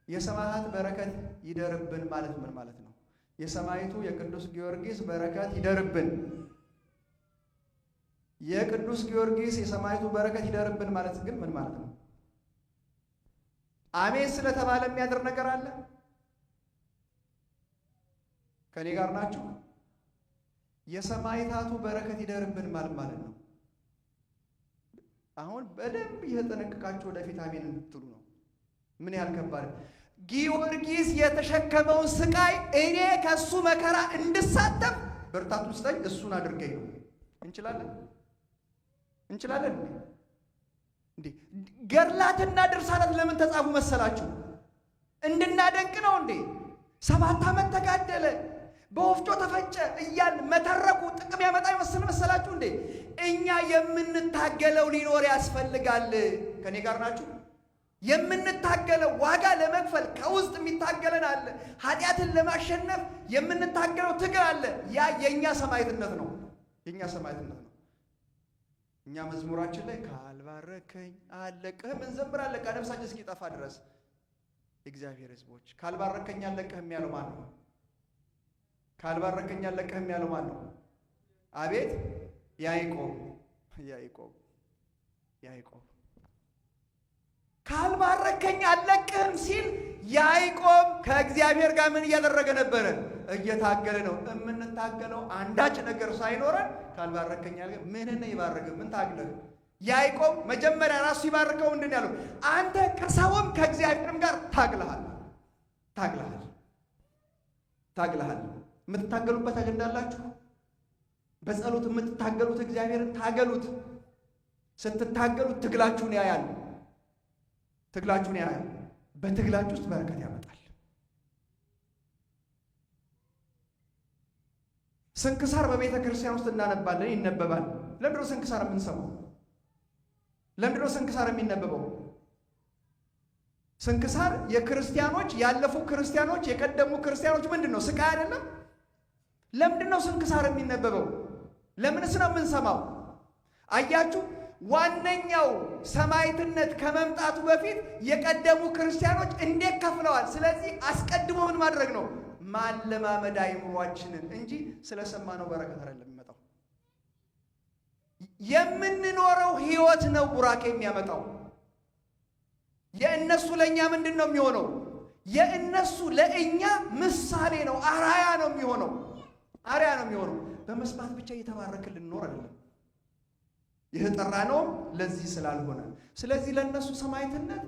የሰማዕታት በረከት ይደርብን ማለት ምን ማለት ነው? የሰማዕቱ የቅዱስ ጊዮርጊስ በረከት ይደርብን። የቅዱስ ጊዮርጊስ የሰማዕቱ በረከት ይደርብን ማለት ግን ምን ማለት ነው? አሜን ስለተባለ የሚያድር ነገር አለ? ከኔ ጋር ናችሁ? የሰማዕታቱ በረከት ይደርብን ማለት ነው። አሁን በደንብ እየተጠነቀቃችሁ ወደፊት አሜን እንድትሉ ነው። ምን ያህል ከባድ ጊዮርጊስ የተሸከመውን ስቃይ እኔ ከሱ መከራ እንድሳተፍ ብርታት ውስጠኝ እሱን አድርገኝ ነው። እንችላለን እንዴ? ገድላትና ድርሳናት ለምን ተጻፉ መሰላችሁ? እንድናደንቅ ነው እንዴ? 7 ዓመት ተጋደለ፣ በወፍጮ ተፈጨ እያል መተረኩ ጥቅም ያመጣ ይመስል መሰላችሁ እንዴ? እኛ የምንታገለው ሊኖር ያስፈልጋል። ከኔ ጋር ናችሁ? የምንታገለው ዋጋ ለመክፈል ከውስጥ የሚታገለን አለ። ኃጢአትን ለማሸነፍ የምንታገለው ትግል አለ። ያ የኛ ሰማዕትነት ነው። የኛ ሰማዕትነት ነው። እኛ መዝሙራችን ላይ ካልባረከኝ አለቅህም እንዘምራለን ነፍሳችን እስኪጠፋ ድረስ። የእግዚአብሔር ሕዝቦች ካልባረከኝ አለቅህም ያለው ማን ነው? ካልባረከኝ አለቅህም ያለው ማን ነው? አቤት ያዕቆብ ካልባረከኝ አለቅህም ሲል ያዕቆብ ከእግዚአብሔር ጋር ምን እያደረገ ነበረ? እየታገለ ነው። የምንታገለው አንዳች ነገር ሳይኖረን ካልባረከኝ አለ ምንን ይባርክ? ምን ታግለህ? ያዕቆብ መጀመሪያ ራሱ ይባርከው ምንድን ያለው? አንተ ከሰውም ከእግዚአብሔርም ጋር ታግለሃል። የምትታገሉበት አጀንዳ አላችሁ። በጸሎት የምትታገሉት እግዚአብሔርን ታገሉት። ስትታገሉት ትግላችሁን ያያል። በትግላችሁ ውስጥ በረከት ያመጣል። ስንክሳር በቤተ ክርስቲያን ውስጥ እናነባለን፣ ይነበባል። ለምንድነው ስንክሳር የምንሰማው? ለምንድነው ስንክሳር የሚነበበው? ስንክሳር የክርስቲያኖች ያለፉ ክርስቲያኖች የቀደሙ ክርስቲያኖች ምንድነው? ስቃይ አይደለም? ለምንድነው ስንክሳር የሚነበበው? ለምንስ ነው የምንሰማው? አያችሁ፣ ዋነኛው ሰማዕትነት ከመምጣቱ በፊት የቀደሙ ክርስቲያኖች እንዴት ከፍለዋል። ስለዚህ አስቀድሞ ምን ማድረግ ነው? ማለማመድ አይምሯችንን እንጂ ስለሰማነው በረከት አይደለም የሚመጣው። የምንኖረው ሕይወት ነው ቡራኬ የሚያመጣው። የእነሱ ለእኛ ምንድን ነው የሚሆነው? የእነሱ ለእኛ ምሳሌ ነው፣ አራያ ነው የሚሆነው። በመስማት ብቻ እየተባረክን ልንኖር አይደለም። የተጠራነውም ለዚህ ስላልሆነ፣ ስለዚህ ለእነሱ ሰማዕትነት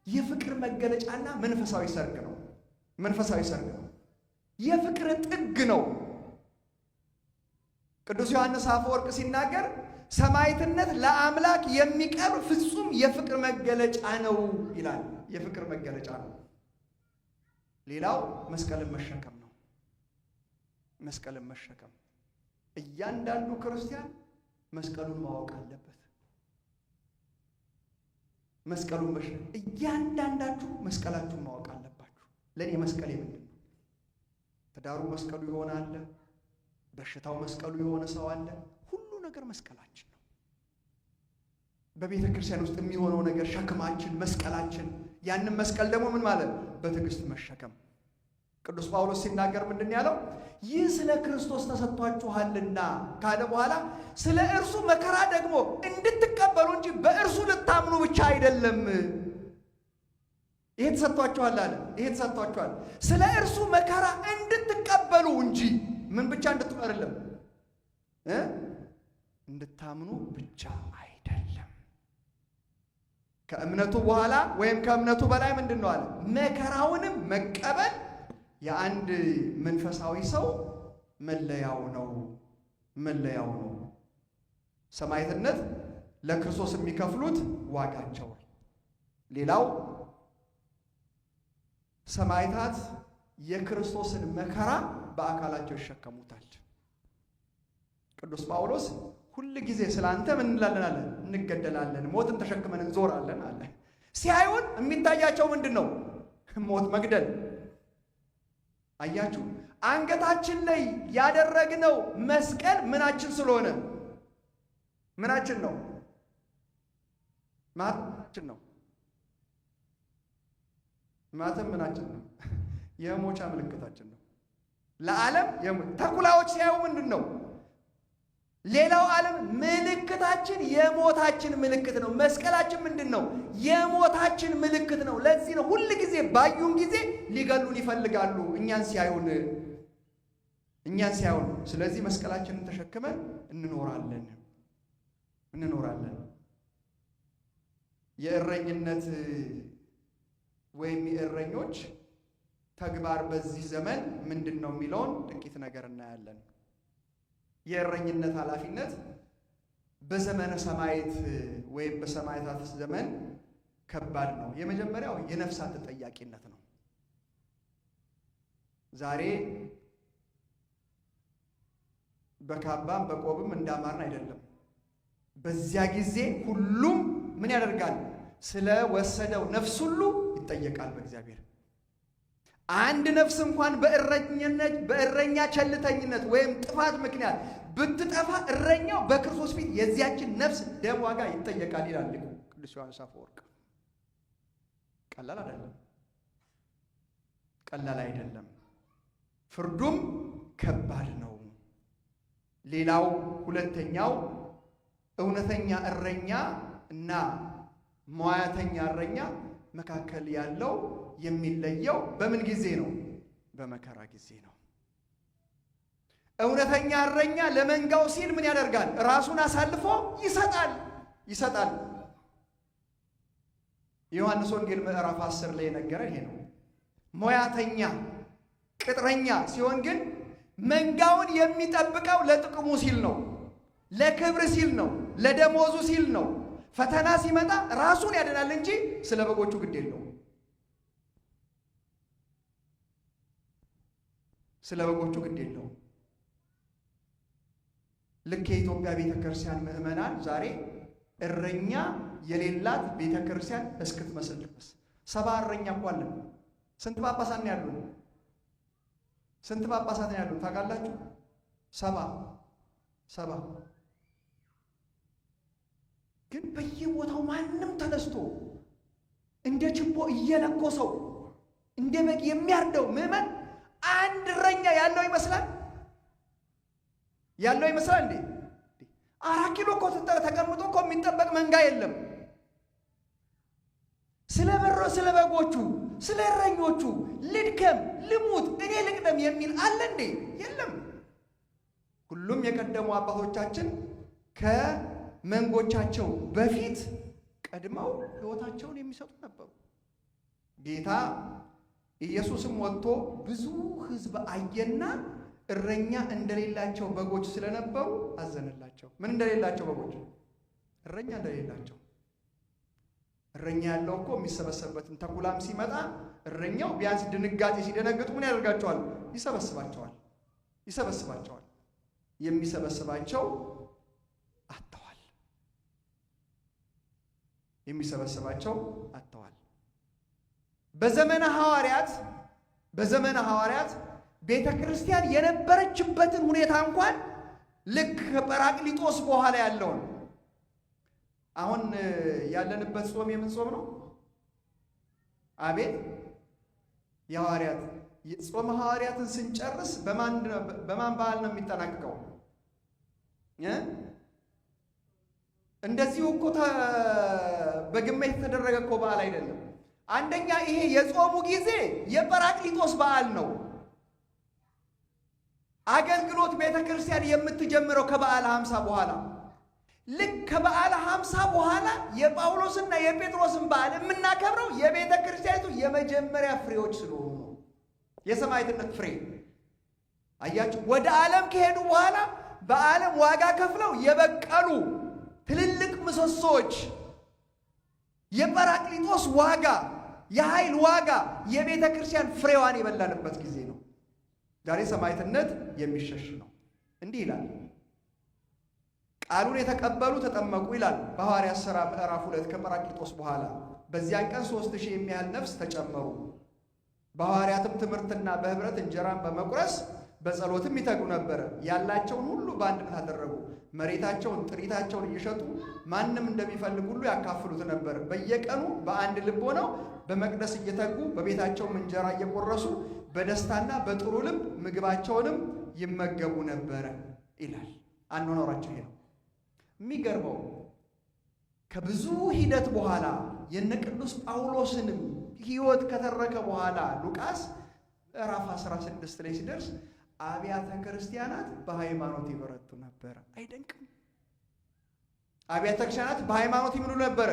የፍቅር መገለጫና መንፈሳዊ ሰርግ ነው። የፍቅር ጥግ ነው። ቅዱስ ዮሐንስ አፈወርቅ ሲናገር ሰማዕትነት ለአምላክ የሚቀርብ ፍጹም የፍቅር መገለጫ ነው ይላል። የፍቅር መገለጫ ነው። ሌላው መስቀልን መሸከም ነው። እያንዳንዱ ክርስቲያን መስቀሉን ማወቅ አለበት። እያንዳንዳችሁ መስቀላችሁን ማወቅ አለባችሁ። ለእኔ መስቀሌ ምንድን ነው? ትዳሩ መስቀሉ የሆነ አለ፣ በሽታው መስቀሉ የሆነ ሰው አለ። ሁሉ ነገር መስቀላችን ነው። በቤተ ክርስቲያን ውስጥ የሚሆነው ነገር ሸክማችን፣ መስቀላችን። ያንን መስቀል ደግሞ ምን ማለት? በትዕግስት መሸከም። ቅዱስ ጳውሎስ ሲናገር ምንድን ያለው? ይህ ስለ ክርስቶስ ተሰጥቷችኋልና ካለ በኋላ ስለ እርሱ መከራ ደግሞ እንድትቀበሉ እንጂ በእርሱ ልታምኑ ብቻ አይደለም። ይሄ ተሰጥቷችኋል አለ። ስለ እርሱ መከራ እንድትቀበሉ እንጂ ምን ብቻ እንድትቀርለም እንድታምኑ ብቻ አይደለም። ከእምነቱ በኋላ ወይም ከእምነቱ በላይ ምንድን ነው አለ? መከራውንም መቀበል የአንድ መንፈሳዊ ሰው መለያው ነው። ሰማዕትነት ለክርስቶስ የሚከፍሉት ዋጋቸው። ሌላው ሰማዕታት የክርስቶስን መከራ በአካላቸው ይሸከሙታል። ቅዱስ ጳውሎስ ሁል ጊዜ ስላንተ ምን እንላለን አለ? እንገደላለን፣ ሞትን ተሸክመን እንዞራለን አለ። ሲያዩን የሚታያቸው ምንድን ነው? ሞት፣ መግደል። አያችሁ፣ አንገታችን ላይ ያደረግነው መስቀል ምናችን ስለሆነ ምናችን ነው? ማተም ነው። ማተም ምናችን ነው? የሞቻ ምልክታችን ነው። ለዓለም ተኩላዎች ሲያዩ ምንድን ነው? ሌላው ዓለም ምልክታችን የሞታችን ምልክት ነው። መስቀላችን ምንድን ነው? የሞታችን ምልክት ነው። ለዚህ ነው ሁል ጊዜ ባዩን ጊዜ ሊገሉን ይፈልጋሉ፣ እኛን ሲያዩን። ስለዚህ መስቀላችንን ተሸክመን እንኖራለን። የእረኝነት ወይም የእረኞች ተግባር በዚህ ዘመን ምንድን ነው የሚለውን ጥቂት ነገር እናያለን። የእረኝነት ኃላፊነት በዘመነ ሰማዕት ወይም በሰማዕታት ዘመን ከባድ ነው። የመጀመሪያው የነፍሳት ተጠያቂነት ነው። ዛሬ በካባም በቆብም እንዳማርን አይደለም። በዚያ ጊዜ ሁሉም ምን ያደርጋል? ስለ ወሰደው ነፍስ ሁሉ ይጠየቃል በእግዚአብሔር። አንድ ነፍስ እንኳን በእረኛ ቸልተኝነት ወይም ጥፋት ምክንያት ብትጠፋ እረኛው በክርስቶስ ፊት የዚያችን ነፍስ ደም ዋጋ ይጠየቃል ይላል ቅዱስ ዮሐንስ አፈወርቅ። ቀላል አይደለም፣ ቀላል አይደለም። ፍርዱም ከባድ ነው። ሌላው ሁለተኛው እውነተኛ እረኛ እና ሙያተኛ እረኛ መካከል ያለው የሚለየው በምን ጊዜ ነው? በመከራ ጊዜ ነው። እውነተኛ እረኛ ለመንጋው ሲል ምን ያደርጋል? ራሱን አሳልፎ ይሰጣል። ዮሐንስ ወንጌል ምዕራፍ 10 ላይ የነገረን ይሄ ነው። ሙያተኛ ቅጥረኛ ሲሆን ግን መንጋውን የሚጠብቀው ለጥቅሙ ሲል ነው፣ ለክብር ሲል ነው፣ ለደሞዙ ሲል ነው። ፈተና ሲመጣ ራሱን ያድናል እንጂ ስለ በጎቹ ግድ የለውም። ስለ በጎቹ ግድ የለውም። ልክ የኢትዮጵያ ቤተክርስቲያን ምዕመናን ዛሬ እረኛ የሌላት ቤተክርስቲያን እስክትመስል ድረስ 70 እረኛ እንኳን አለ። ስንት ጳጳሳት ነው ያሉት? ስንት ጳጳሳት ነው ያሉት ታውቃላችሁ? 70 ግን በየቦታው ማንም ተነስቶ እንደ ችቦ እየለኮሰው እንደ በግ የሚያርደው ምዕመን አንድ እረኛ ያለው ይመስላል እንዴ? 4 ኪሎ እኮ ተቀምጦ እኮ የሚጠበቅ መንጋ የለም። ስለ በጎቹ ስለ እረኞቹ ልድከም ልሙት እኔ ልቅደም የሚል አለ እንዴ? የለም። ሁሉም የቀደሙ አባቶቻችን ከመንጎቻቸው በፊት ቀድመው ሕይወታቸውን የሚሰጡ ነበሩ። ጌታ ኢየሱስም ወጥቶ ብዙ ሕዝብ አየና እረኛ እንደሌላቸው በጎች ስለነበሩ አዘነላቸው። ምን እንደሌላቸው በጎች? እረኛ እንደሌላቸው። እረኛ ያለው እኮ የሚሰበሰብበትን ተኩላም ሲመጣ እረኛው ቢያንስ ድንጋጤ ሲደነግጡ ምን ያደርጋቸዋል? ይሰበስባቸዋል። የሚሰበስባቸው አጥተዋል። በዘመነ ሐዋርያት ቤተ ክርስቲያን የነበረችበትን ሁኔታ እንኳን ልክ ከጰራቅሊጦስ በኋላ ያለውን አሁን ያለንበት ጾም የምን ጾም ነው? አቤት የሐዋርያት ጾም ሐዋርያትን ስንጨርስ በማን በዓል ነው የሚጠናቀቀው? እንደዚሁ እኮ በግምት የተደረገ እኮ በዓል አይደለም። አንደኛ ይሄ የጾሙ ጊዜ የጰራቅሊጦስ በዓል ነው። አገልግሎት ቤተ ክርስቲያን የምትጀምረው ከበዓለ ሀምሳ በኋላ። ልክ ከበዓለ ሀምሳ በኋላ የጳውሎስና የጴጥሮስን በዓል የምናከብረው የቤተ ክርስቲያኒቱ የመጀመሪያ ፍሬዎች ስለሆኑ ነው። የሰማዕትነት ፍሬ አያችሁ። ወደ ዓለም ከሄዱ በኋላ በዓለም ዋጋ ከፍለው የበቀሉ ትልልቅ ምሰሶች የጰራቅሊጦስ ዋጋ፣ የኃይል ዋጋ የቤተ ክርስቲያን ፍሬዋን የበላንበት ጊዜ ነው። ዛሬ ሰማዕትነት የሚሸሽ ነው። እንዲህ ይላል፣ ቃሉን የተቀበሉ ተጠመቁ ይላል በሐዋርያት ሥራ ምዕራፍ 2 ከጰራቅሊጦስ በኋላ። በዚያን ቀን 3000 የሚያህል ነፍስ ተጨመሩ። በሐዋርያትም ትምህርትና በኅብረት እንጀራን በመቁረስ በጸሎትም ይተጉ ነበር። ያላቸውን ሁሉ በአንድነት አደረጉ። መሬታቸውን ጥሪታቸውን እየሸጡ ማንም እንደሚፈልግ ሁሉ ያካፍሉት ነበር። በየቀኑ በአንድ ልብ ሆነው በመቅደስ እየተጉ በቤታቸውም እንጀራ እየቆረሱ በደስታና በጥሩ ልብ ምግባቸውንም ይመገቡ ነበረ ይላል። አኗኗራቸው ይሄ ነው። የሚገርመው ከብዙ ሂደት በኋላ የነ ቅዱስ ጳውሎስንም ሕይወት ከተረከ በኋላ ሉቃስ ምዕራፍ 16 ላይ ሲደርስ አብያተ ክርስቲያናት በሃይማኖት ይበረቱ ነበረ። አይደንቅም? አብያተ ክርስቲያናት በሃይማኖት ይምሉ ነበረ።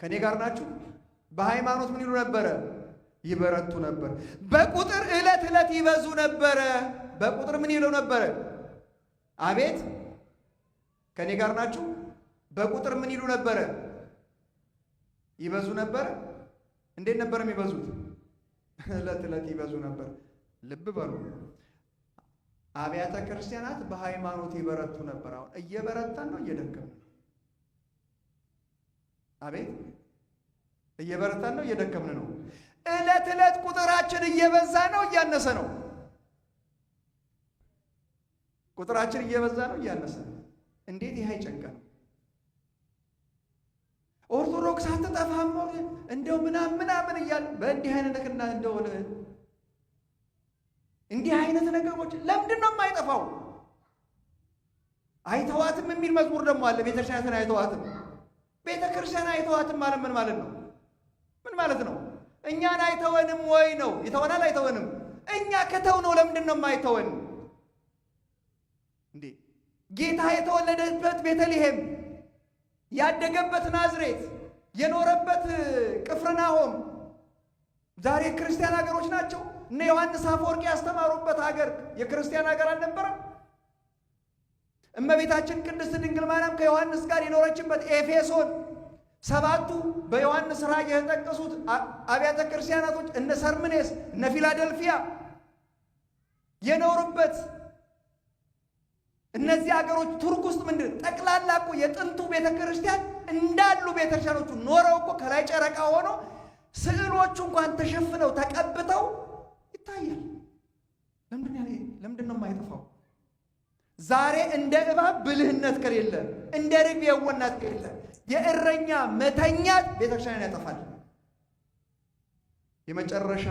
ከኔ ጋር ናችሁ? በሃይማኖት ምን ይሉ ነበረ? ይበረቱ ነበር። በቁጥር ዕለት ዕለት ይበዙ ነበረ። በቁጥር ምን ይለው ነበረ? አቤት ከኔ ጋር ናችሁ? በቁጥር ምን ይሉ ነበረ? ይበዙ ነበረ። እንዴት ነበር የሚበዙት? ዕለት ዕለት ይበዙ ነበር። ልብ በሉ። አብያተ ክርስቲያናት በሃይማኖት ይበረቱ ነበር። አሁን እየበረታን ነው፣ እየደከምን ነው። አቤት እየበረታን ነው፣ እየደከምን ነው። ዕለት ዕለት ቁጥራችን እየበዛ ነው፣ እያነሰ ነው። ቁጥራችን እየበዛ ነው፣ እያነሰ ነው። እንዴት ይሄ አይጨንቀንም? ኦርቶዶክስ አትጠፋም እንደው ምናምን እያለ በእንዲህ አይነትና እንደው እንዲህ አይነት ነገሮች ለምንድን ነው የማይጠፋው? አይተዋትም የሚል መዝሙር ደግሞ አለ። ቤተክርስቲያንን አይተዋትም። ቤተክርስቲያን አይተዋትም ማለት ምን ማለት ነው? ምን ማለት ነው? እኛን አይተወንም ወይ ነው? ይተወናል አይተወንም? እኛ ከተው ነው ለምንድን ነው የማይተወን? እንዴ ጌታ የተወለደበት ቤተልሔም፣ ያደገበት ናዝሬት፣ የኖረበት ቅፍርናሆም ዛሬ ክርስቲያን ሀገሮች ናቸው። እነ ዮሐንስ አፈወርቅ ያስተማሩበት ሀገር የክርስቲያን ሀገር አልነበረም? እመቤታችን ቅድስት ድንግል ማርያም ከዮሐንስ ጋር የኖረችበት ኤፌሶን፣ ሰባቱ በዮሐንስ ራእይ የተጠቀሱት አብያተ ክርስቲያናቶች እነ ሰርምኔስ፣ እነ ፊላደልፊያ የኖሩበት እነዚህ ሀገሮች ቱርክ ውስጥ ምንድን ጠቅላላ እኮ የጥንቱ ቤተክርስቲያን እንዳሉ ቤተክርስቲያኖቹ ኖረው እኮ ከላይ ጨረቃ ሆኖ ስዕሎቹ እንኳን ተሸፍነው ተቀብተው ይታያል። ለምንድን ነው የማይጠፋው? ዛሬ እንደ እባብ ብልህነት ከሌለ፣ እንደ ርግብ የዋህነት ከሌለ፣ የእረኛ መተኛት ቤተክርስቲያንን ያጠፋል። የመጨረሻ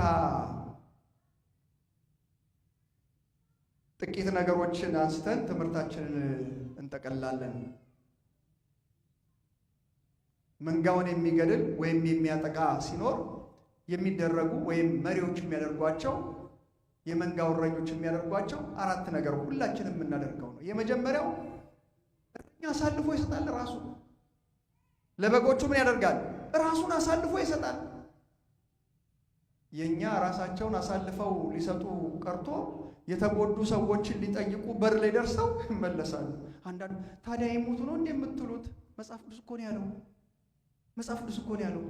ጥቂት ነገሮችን አንስተን ትምህርታችንን እንጠቀላለን። መንጋውን የሚገድል ወይም የሚያጠቃ ሲኖር የሚደረጉ ወይም መሪዎች የሚያደርጓቸው የመንጋው እረኞች የሚያደርጓቸው አራት ነገር ሁላችንም የምናደርገው ነው። የመጀመሪያው እረኛ አሳልፎ ይሰጣል። ራሱ ለበጎቹ ምን ያደርጋል? ራሱን አሳልፎ ይሰጣል። የኛ ራሳቸውን አሳልፈው ሊሰጡ ቀርቶ የተጎዱ ሰዎችን ሊጠይቁ በር ላይ ደርሰው ይመለሳሉ። አንዳንዱ ታዲያ ይሞቱ ነው እንደምትሉት? መጽሐፍ ቅዱስ እኮ ነው ያለው። መጽሐፍ ቅዱስ እኮ ነው ያለው።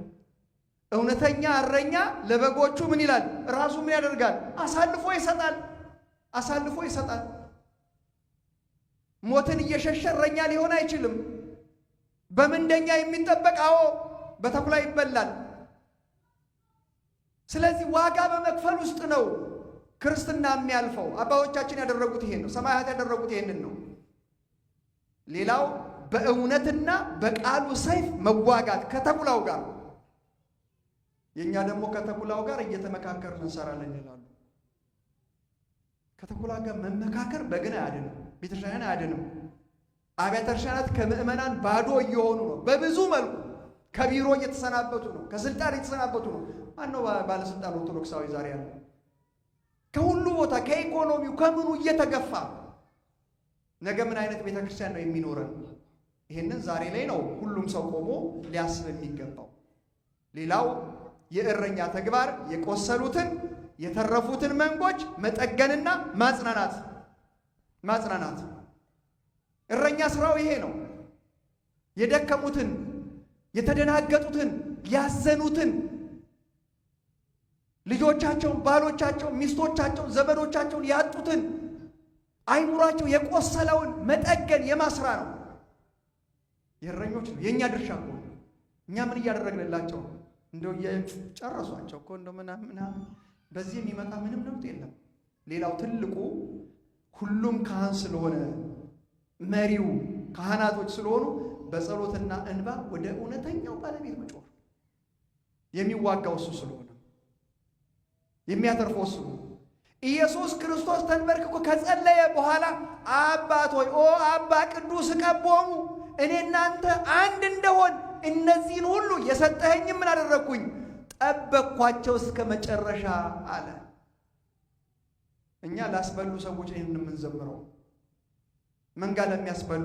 እውነተኛ እረኛ ለበጎቹ ምን ይላል? ራሱ ምን ያደርጋል? አሳልፎ ይሰጣል። አሳልፎ ይሰጣል። ሞትን እየሸሸ እረኛ ሊሆን አይችልም። በምንደኛ የሚጠበቅ አዎ በተኩላ ይበላል። ስለዚህ ዋጋ በመክፈል ውስጥ ነው ክርስትና የሚያልፈው። አባቶቻችን ያደረጉት ይሄን ነው። ሰማያት ያደረጉት ይሄንን ነው። ሌላው በእውነትና በቃሉ ሰይፍ መዋጋት ከተኩላው ጋር። የኛ ደግሞ ከተኩላው ጋር እየተመካከርን እንሰራለን ይላሉ። ከተኩላ ጋር መመካከር በግን አያድንም፣ ቤተክርስቲያንን አያድንም። አብያተ ክርስቲያናት ከምዕመናን ባዶ እየሆኑ ነው። በብዙ መልኩ ከቢሮ እየተሰናበቱ ነው፣ ከስልጣን እየተሰናበቱ ነው። ማነው ባለስልጣን ኦርቶዶክሳዊ ዛሬ ያለ? ከሁሉ ቦታ ከኢኮኖሚው ከምኑ እየተገፋ ነገ ምን አይነት ቤተክርስቲያን ነው የሚኖረን? ይሄንን ዛሬ ላይ ነው ሁሉም ሰው ቆሞ ሊያስብ የሚገባው። ሌላው የእረኛ ተግባር የቆሰሉትን የተረፉትን መንጎች መጠገንና ማጽናናት። እረኛ ስራው ይሄ ነው። የደከሙትን፣ የተደናገጡትን፣ ያዘኑትን ልጆቻቸውን፣ ባሎቻቸውን፣ ሚስቶቻቸውን፣ ዘመዶቻቸውን ያጡትን አይምሯቸው የቆሰለውን መጠገን የማስራ ነው። የእረኞች ነው የኛ ድርሻ እኮ። እኛ ምን እያደረግንላቸው? እንደው የጨረሷቸው እኮ እንደው ምናምን በዚህ የሚመጣ ምንም ለውጥ የለም። ሌላው ትልቁ ሁሉም ካህን ስለሆነ መሪው ካህናቶች ስለሆኑ በጸሎትና እንባ ወደ እውነተኛው ባለቤት መጮህ። የሚዋጋው እሱ ስለሆነ የሚያተርፈው እሱ። ኢየሱስ ክርስቶስ ተንበርክኮ ከጸለየ በኋላ አባት ሆይ ኦ አባ ቅዱስ ቀቦሙ እኔ እናንተ አንድ እንደሆን እነዚህን ሁሉ የሰጠኸኝ ምን አደረግኩኝ? ጠበቅኳቸው እስከ መጨረሻ አለ። እኛ ላስበሉ ሰዎች ይህን የምንዘምረው መንጋ ለሚያስበሉ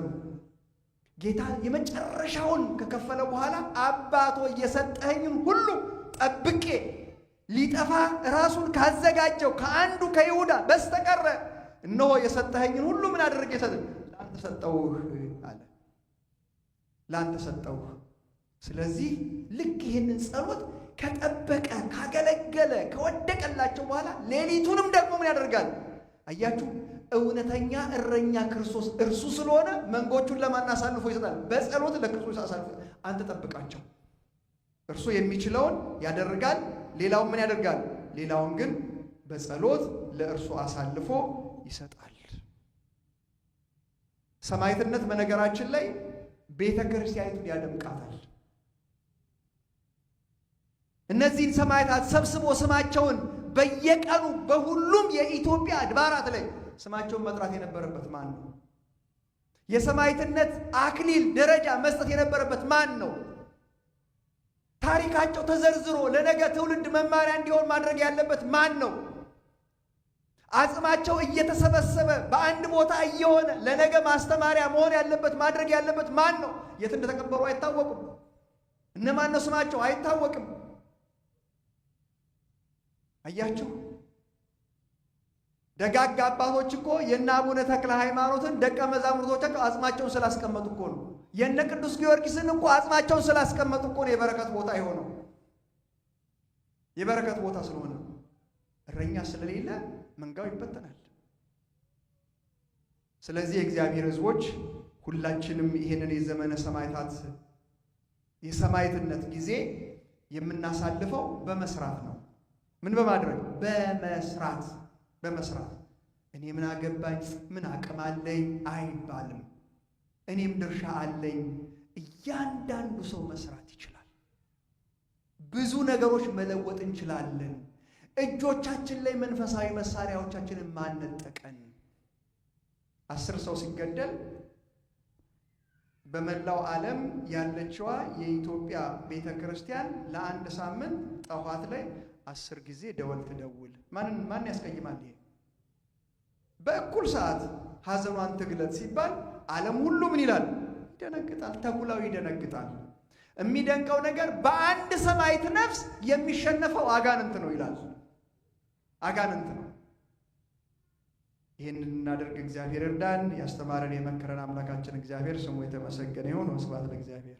ጌታ የመጨረሻውን ከከፈለ በኋላ አባቶ የሰጠኸኝን ሁሉ ጠብቄ ሊጠፋ ራሱን ካዘጋጀው ከአንዱ ከይሁዳ በስተቀረ እነሆ የሰጠኸኝን ሁሉ ምን አድርጌ ለአንተ ሰጠውህ አለ። ለአንተ ሰጠውህ። ስለዚህ ልክ ይህንን ጸሎት ከጠበቀ ካገለገለ ከወደቀላቸው በኋላ ሌሊቱንም ደግሞ ምን ያደርጋል? አያችሁ፣ እውነተኛ እረኛ ክርስቶስ እርሱ ስለሆነ መንጎቹን ለማን አሳልፎ ይሰጣል? በጸሎት ለክርስቶስ አሳልፎ። አንተ ጠብቃቸው። እርሱ የሚችለውን ያደርጋል። ሌላውን ምን ያደርጋል? ሌላውን ግን በጸሎት ለእርሱ አሳልፎ ይሰጣል። ሰማዕትነት በነገራችን ላይ ቤተ ክርስቲያኒቱን ያደምቃታል። እነዚህን ሰማዕታት ሰብስቦ ስማቸውን በየቀኑ በሁሉም የኢትዮጵያ አድባራት ላይ ስማቸውን መጥራት የነበረበት ማን ነው? የሰማዕትነት አክሊል ደረጃ መስጠት የነበረበት ማን ነው? ታሪካቸው ተዘርዝሮ ለነገ ትውልድ መማሪያ እንዲሆን ማድረግ ያለበት ማን ነው? አጽማቸው እየተሰበሰበ በአንድ ቦታ እየሆነ ለነገ ማስተማሪያ መሆን ያለበት ማድረግ ያለበት ማን ነው? የት እንደተቀበሩ አይታወቁም። እነማን ነው ስማቸው አይታወቅም። አያችሁ፣ ደጋግ አባቶች እኮ የነ አቡነ ተክለ ሃይማኖትን ደቀ መዛሙርቶቻቸው አጽማቸውን ስላስቀመጡ እኮ ነው። የነ ቅዱስ ጊዮርጊስን እኮ አጽማቸውን ስላስቀመጡ እኮ ነው የበረከት ቦታ የሆነው። የበረከት ቦታ ስለሆነ እረኛ ስለሌለ መንጋው ይበተናል። ስለዚህ የእግዚአብሔር ሕዝቦች ሁላችንም ይሄንን የዘመነ ሰማዕታት የሰማዕትነት ጊዜ የምናሳልፈው በመስራት ነው። ምን በማድረግ? በመስራት። በመስራት እኔ ምን አገባኝ፣ ምን አቅም አለኝ አይባልም። እኔም ድርሻ አለኝ። እያንዳንዱ ሰው መስራት ይችላል። ብዙ ነገሮች መለወጥ እንችላለን። እጆቻችን ላይ መንፈሳዊ መሳሪያዎቻችንን ማንጠቀም። 10 ሰው ሲገደል በመላው ዓለም ያለችዋ የኢትዮጵያ ቤተ ክርስቲያን ለአንድ ሳምንት ጠዋት ላይ 10 ጊዜ ደወል ትደውል። ማን ያስቀይማል? ይሄ በእኩል ሰዓት ሐዘኗን ትግለጥ ሲባል ዓለም ሁሉ ምን ይላል? ይደነግጣል። ተኩላው ይደነግጣል። የሚደንቀው ነገር በአንድ ሰማዕት ነፍስ የሚሸነፈው አጋንንት ነው ይላል። አጋንንት ነው። ይህንን እናደርግ እግዚአብሔር እርዳን። ያስተማረን የመከረን አምላካችን እግዚአብሔር ስሙ የተመሰገነ ይሁን። ወስብሐት ለእግዚአብሔር።